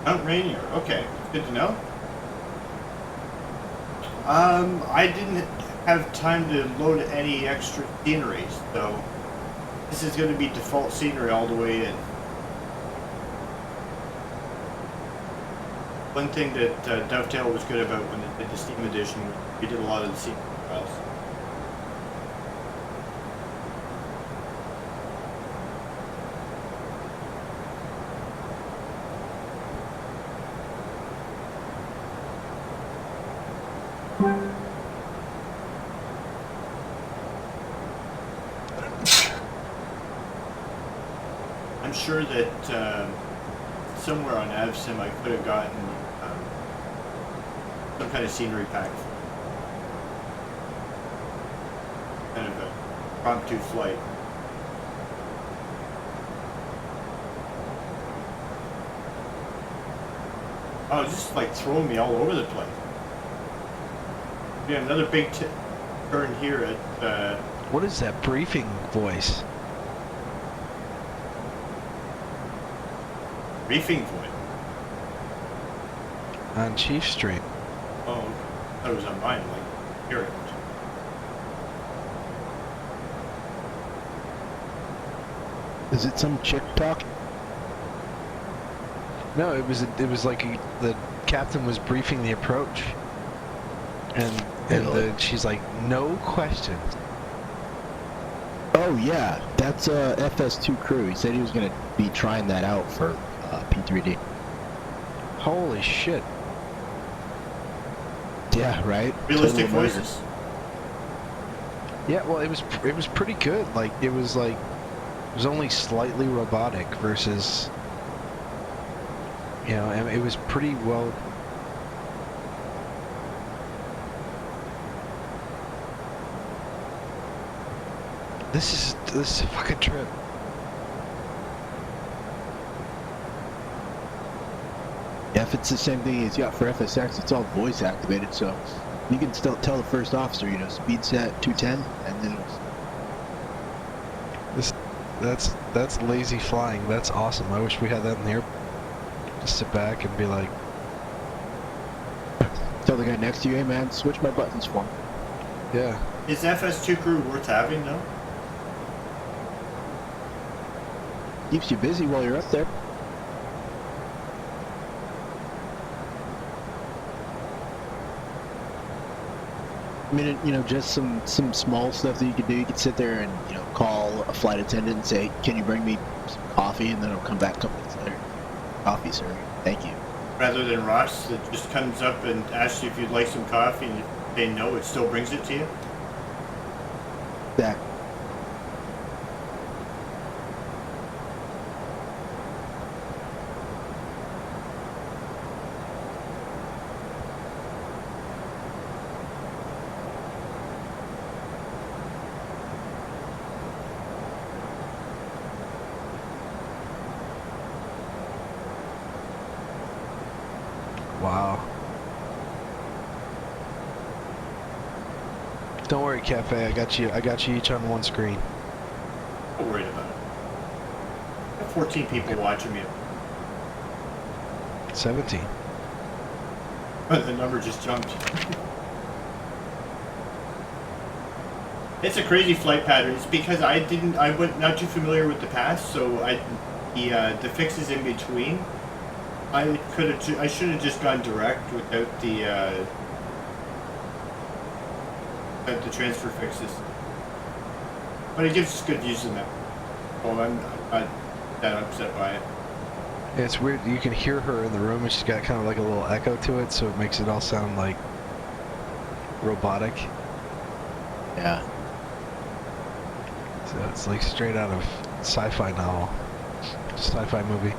Mount Rainier. Okay, good to know. I didn't have time to load any extra scenery, so this is going to be default scenery all the way in. One thing that Dovetail was good about when they did the Steam edition, we did a lot of the scenery files. I'm sure that somewhere on AvSim I could have gotten some kind of scenery pack. Kind of a impromptu flight. Oh, it's just like throwing me all over the place. Yeah, another big turn here at... What is that briefing voice? Briefing voice? On Chief Street. Oh, okay. I thought it was on mine, like, hear it. Is it some chick talk? No, it was like the captain was briefing the approach, and she's like, no questions. Oh yeah, that's FS2 crew. He said he was gonna be trying that out for P3D. Holy shit! Yeah, right. Realistic voices. Yeah, well, it was pretty good. Like it was only slightly robotic versus, you know, and it was pretty well. This is a fucking trip. Yeah, if it's the same thing he's got for FSX, it's all voice activated, so you can still tell the first officer, you know, speed set 210, and then that's lazy flying. That's awesome. I wish we had that in the airport. Just sit back and be like, tell the guy next to you, hey man, switch my buttons for me. Yeah. Is FS2 crew worth having though? Keeps you busy while you're up there. I mean, just some small stuff that you could do. You could sit there and call a flight attendant and say, "Can you bring me some coffee?" And then it'll come back a couple minutes later. "Coffee, sir. Thank you." Rather than Ross that just comes up and asks you if you'd like some coffee, and if they know, it still brings it to you. That. Wow. Don't worry, Cafe. I got you each on one screen. Don't worry about it. I have 14 people watching me. 17. The number just jumped. It's a crazy flight pattern. It's because I went not too familiar with the path, so the fixes in between. I should have just gone direct without the transfer fixes. But it gives us good views of them. Well, I'm not that upset by it. Yeah, it's weird. You can hear her in the room, and she's got kind of like a little echo to it, so it makes it all sound like robotic. Yeah. So it's like straight out of sci-fi novel, sci-fi movie.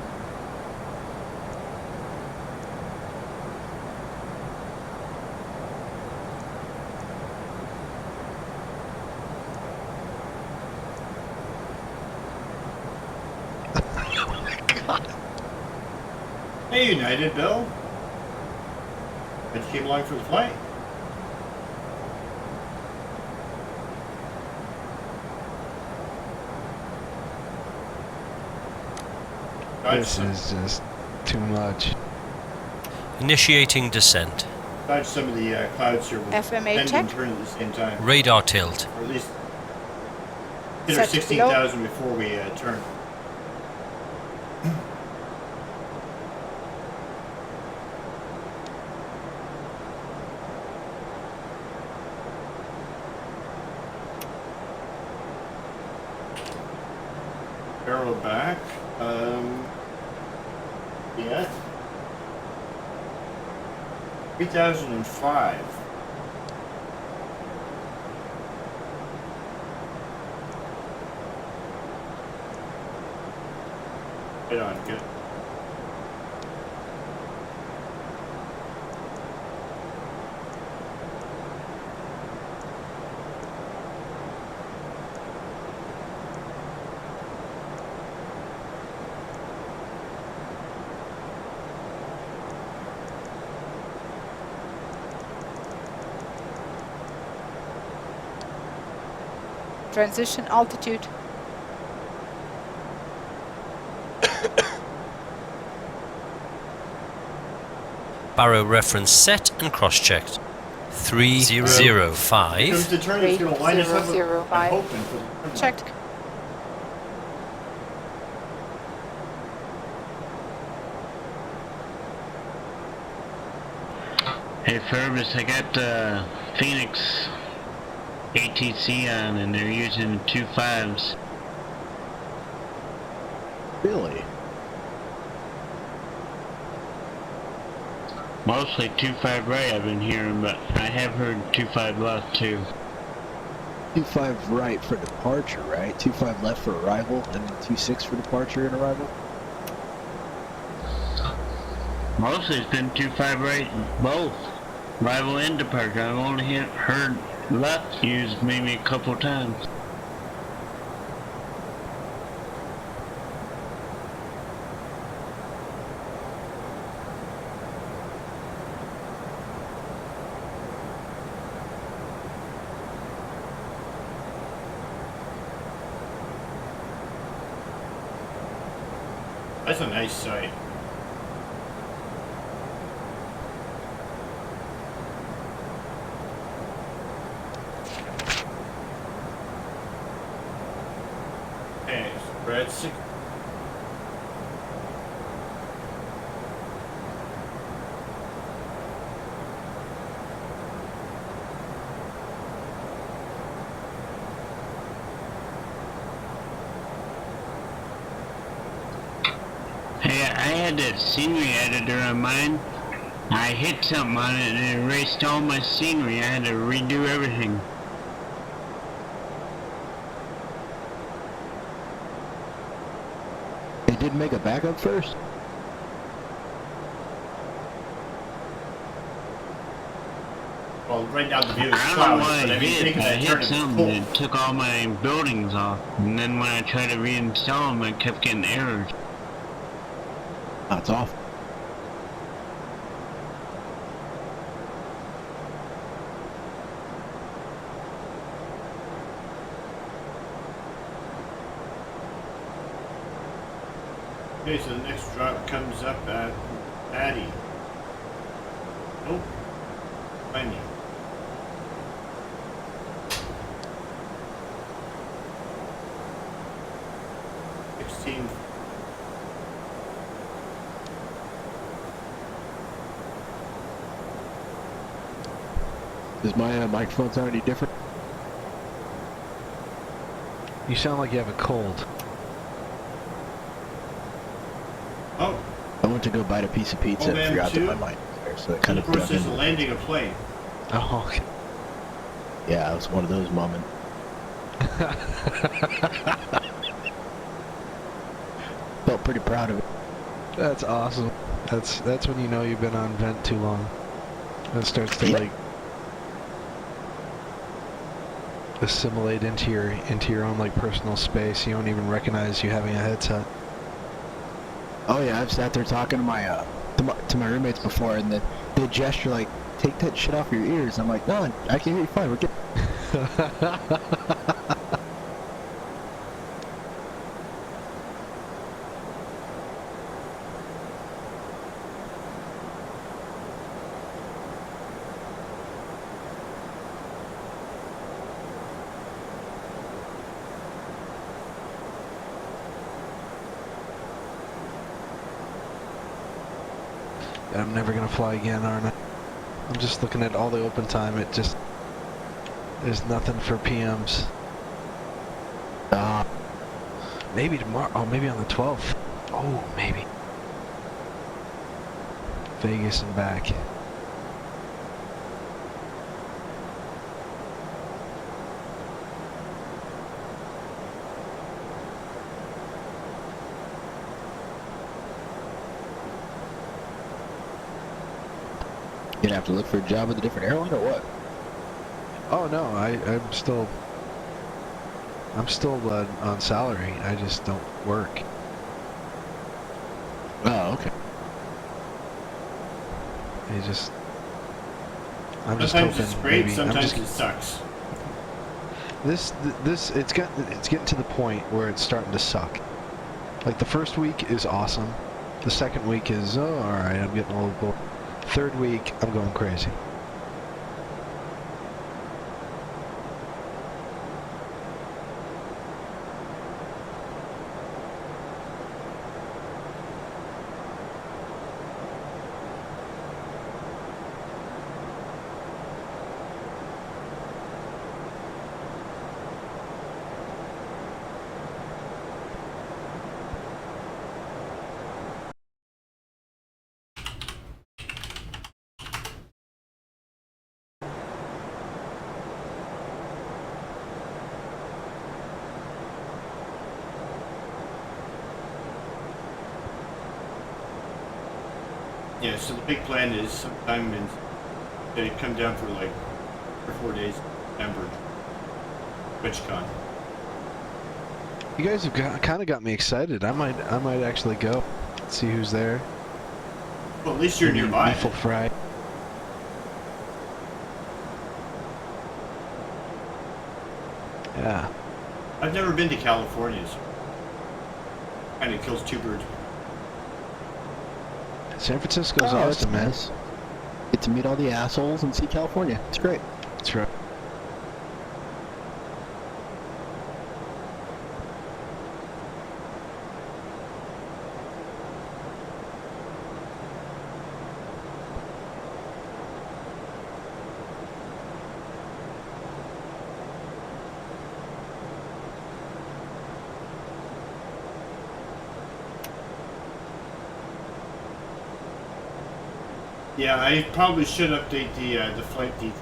Hey, United Bill. But you came along for the flight. This is just too much. Initiating descent. Dodge some of the clouds here. Will FMA bend check. and turn at the same time. Radar tilt. Or at least hit our Set 16,000 before we turn. Barrel back. Yeah. 3005. Right on, good. Transition altitude. Barrow reference set and cross-checked. 305. Here comes the turn. It's going to line us up. 305. I'm hoping for the Checked. Hey, Fergus, I got the Phoenix ATC on, and they're using 2.5s. Really? Mostly 2.5 right I've been hearing, but I have heard 2.5 left too. 2.5 right for departure, right? 2.5 left for arrival, and 2.6 for departure and arrival? Mostly it's been 2.5 right, both. Arrival and departure. I've only heard left used maybe a couple times. That's a nice sight. Okay, so we're at 6. had that scenery editor on mine. I hit something on it and it erased all my scenery. I had to redo everything. They didn't make a backup first? Well, right now the view is I don't know cloudy, why but I mean, taking that turn, hit it's something cold. and it took all my buildings off. And then when I tried to reinstall them, I kept getting errors. That's awful. Okay, so the next drop comes up at Addy. Nope. Tiny. $16. Does my microphone sound any different? You sound like you have a cold. Oh. I went to go bite a piece of pizza and forgot that my mic was there, so it kind In of the dug process into of it. landing a plane. Oh, okay. Yeah, it was one of those moments. Felt pretty proud of it. That's awesome. That's when you know you've been on vent too long. It starts to like assimilate into your own like personal space. You don't even recognize you having a headset. Oh yeah, I've sat there talking to my my roommates before, and they gesture like, "Take that shit off your ears." I'm like, "No, I can hear you fine. We're good." I'm never gonna fly again, aren't I? I'm just looking at all the open time. There's nothing for PMs. Maybe tomorrow. Oh, maybe on the 12th. Oh, maybe. Vegas and back. You'd have to look for a job with a different airline or what? Oh no, I'm still on salary. I just don't work. Oh, okay. I'm just Sometimes hoping it's great, maybe, sometimes it sucks. It's getting to the point where it's starting to suck. Like the first week is awesome. The second week is all right. I'm getting a little bored. Third week, I'm going crazy. Yeah, so the big plan is sometime in, they come down for like 3 or 4 days in September. TwitchCon. You guys have kind of got me excited. I might actually go. See who's there. Well, at least you're nearby. Full fry. Yeah. I've never been to California, so kind of kills two birds. San Francisco's Oh, awesome, man. nice. Get to meet all the assholes and see California. It's great. That's right. Yeah, I probably should update the flight detail.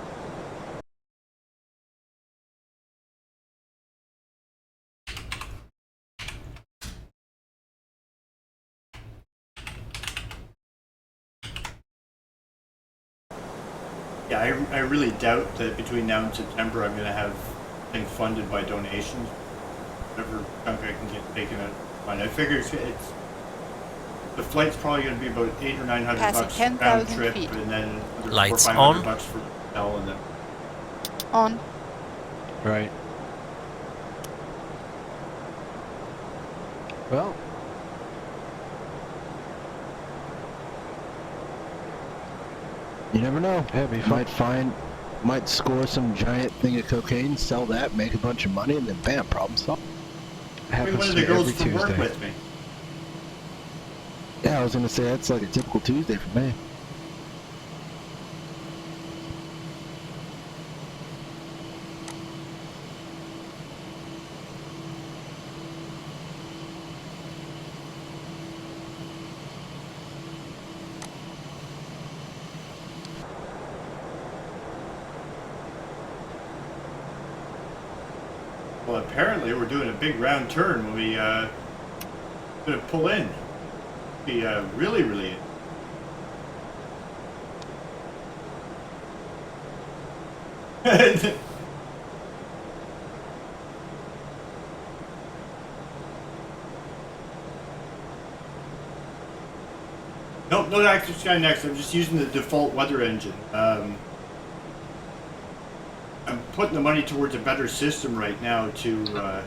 Yeah, I really doubt that between now and September I'm going to have things funded by donations. Whatever chunk I can get taken out. I figure it's the flight's probably going to be about $800 or $900 Passing round 10,000 trip, feet. and then Lights $400 or on. $500 for hotel, and then On. Right. Well, You never know. yeah, it'd be fun. Might score some giant thing of cocaine, sell that, make a bunch of money, and then bam, problem solved. Happens one of to the me girls every from work Tuesday. with me. Yeah, I was gonna say that's like a typical Tuesday for me. Well, apparently we're doing a big round turn when we gonna pull in. Be really, really. Nope, no active sky next. I'm just using the default weather engine. I'm putting the money towards a better system right now to.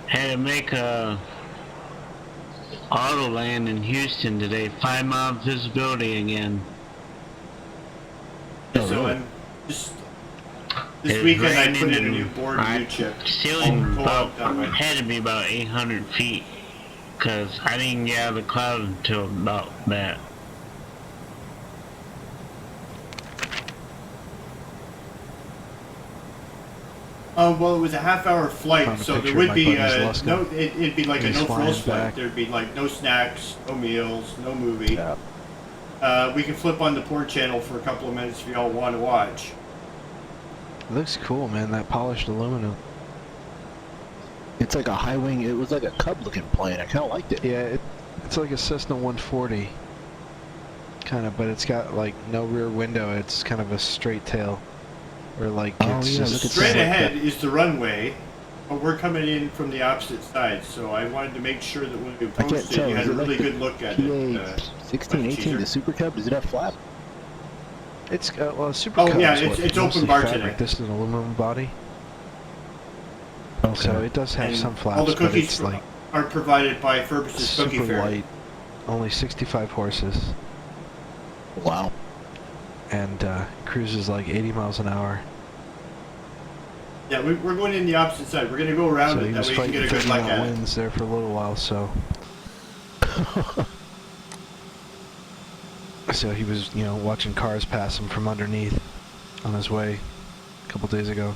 Had to make a auto land in Houston today. 5 mile visibility again. So I'm just this weekend I put in a new board, a new chip. Ceiling Oh, had to be about 800 feet, cause I didn't get out of the cloud until about that. Well, it was a half-hour flight, Found a so there picture would of be my buddy's Luskin. it'd be like a He's no frills flying flight. back. There'd be like no snacks, no meals, no movie. Yeah. We can flip on the port channel for a couple of minutes if y'all want to watch. It looks cool, man. That polished aluminum. It's like a high wing. It was like a Cub-looking plane. I kind of liked it. Yeah, it's like a Cessna 140. Kind of, but it's got like no rear window. It's kind of a straight tail. Or like it's yeah, just look at Straight that. ahead is the runway, but we're coming in from the opposite side, so I wanted to make sure that when we I can't posted, tell. you had Is a it like really the good look at it. PA 16, 18, the Super Cub? Does it have flap? It's well, Super Oh, Cub yeah, is it's what, open mostly bar fabric. today. This is an aluminum body, Okay. so it does have And some flaps, all the but cookies it's like are provided by Furbish's Cookie super Fair. light. Only 65 horses, Wow. and cruises like 80 miles an hour. Yeah, we're going in the opposite side. We're going to go around So it, he that was way you can fighting get a good 30 look mile at it. winds there for a little while, so he was, watching cars pass him from underneath on his way a couple days ago.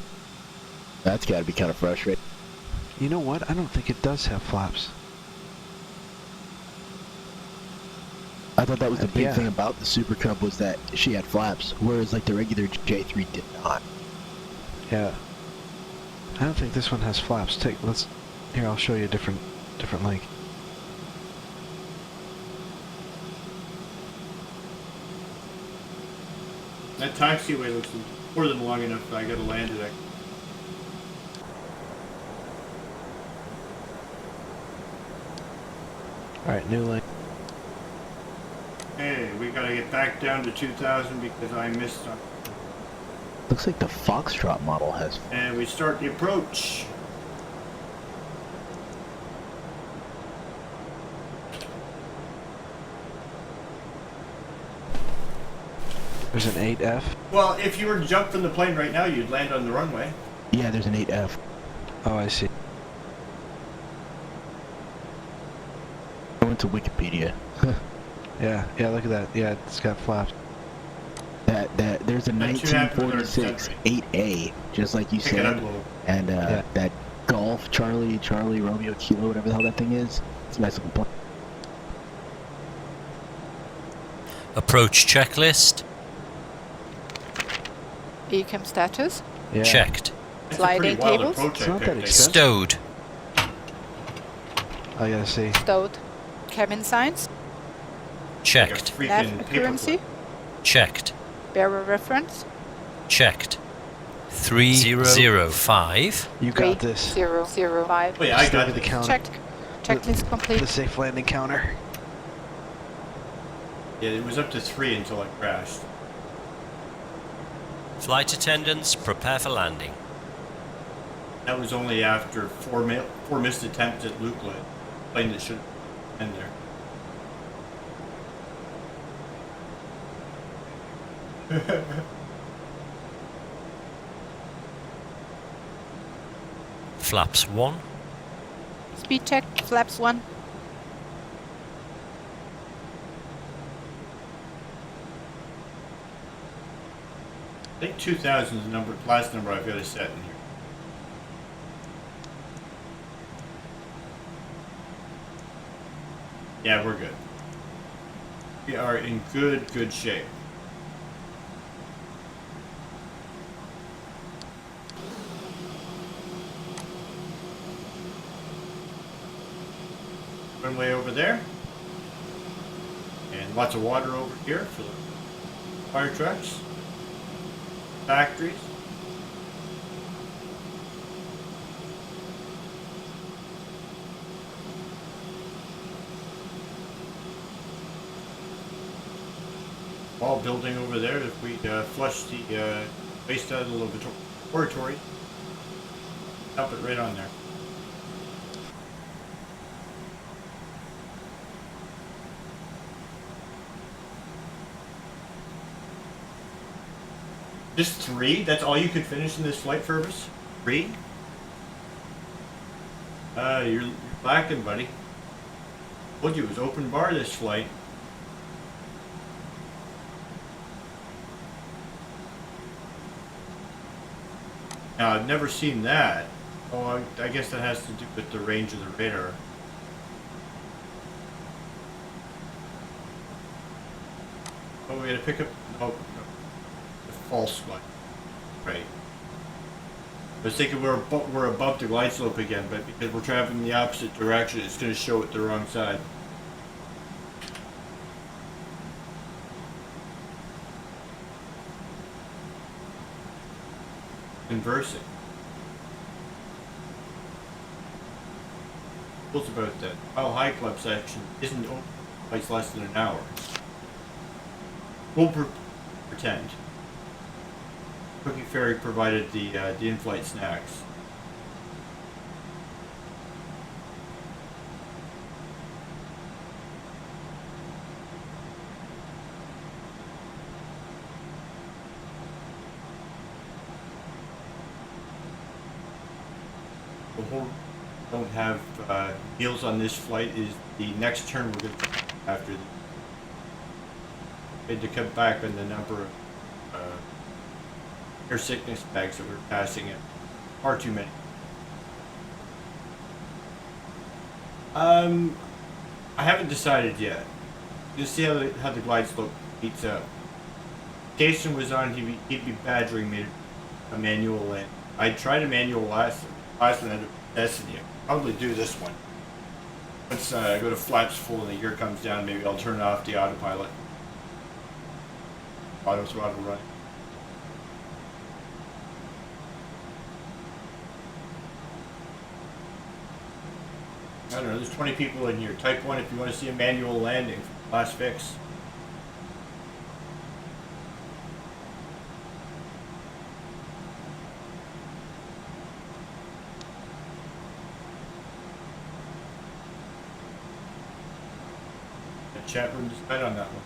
That's got to be kind of frustrating. You know what? I don't think it does have flaps. I thought that was the big Yeah. thing about the Super Cub was that she had flaps, whereas like the regular J3 did not. Yeah. I don't think this one has flaps. Here, I'll show you a different link. That taxiway looks more than long enough that I got to land it. Alright, new link. Hey, we got to get back down to 2,000 because I missed on. Looks like the Foxtrot model has. And we start the approach. There's an 8F. Well, if you were to jump from the plane right now, you'd land on the runway. Yeah, there's an 8F. Oh, I see. I went to Wikipedia. Yeah, look at that. Yeah, it's got flaps. There's a That should happen with our 1946 8A, just like you Pick it up said, a little. and Yeah. that Golf Charlie Romeo Kilo, whatever the hell that thing is. It's a nice looking plane. Approach checklist. Ecam status. Yeah. Checked. Sliding tables. It's not that expensive. Stowed. I gotta see. Stowed. Cabin signs. Checked. Nav accuracy. Checked. Bearer reference. Checked. 305. You got this. 005. Oh yeah, I Just got look at the this. counter. Checked. Checklist complete. The safe landing counter. Yeah, it was up to 3 until I crashed. Flight attendants, prepare for landing. That was only after four missed attempts at Lukla. Plane that should have been there. Flaps 1. Speed check. Flaps 1. I think 2000 is the last number I've got to set in here. Yeah, we're good. We are in good shape. Runway over there. And lots of water over here for the fire trucks. Factories. Wall building over there. If we flush the waste out of the laboratory, dump it right on there. Just 3? That's all you could finish in this flight, Fergus? 3? You're lacking, buddy. Told you it was open bar this flight. Now, I've never seen that. Oh, I guess that has to do with the range of the radar. Oh, we gotta pick up... Oh, the false one. Right. I was thinking we're above the glide slope again, but because we're traveling the opposite direction, it's going to show it the wrong side. Inversing. Rules about that. Mile High Club section isn't open for flights less than an hour. We'll pretend. Cookie Ferry provided the in-flight snacks. The whole don't have meals on this flight is the next turn we're going to after the. We had to cut back on the number of air sickness bags that we're passing in. Far too many. I haven't decided yet. You'll see how the glide slope heats up. Jason was on, he'd be badgering me a manual land. I tried a manual last one at Destiny. I'll probably do this one. Once I go to flaps full and the gear comes down, maybe I'll turn off the autopilot. Auto throttle running. I don't know, there's 20 people in here. Type 1 if you want to see a manual landing. Last fix. The chat room decide on that one.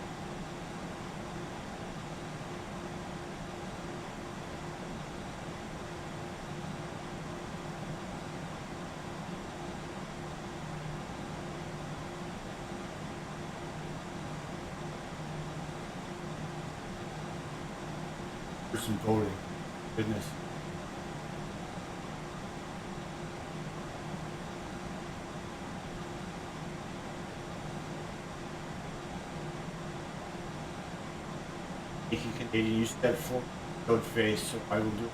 For some voting. Goodness. If you Canadian, you step forward. code face, so I will do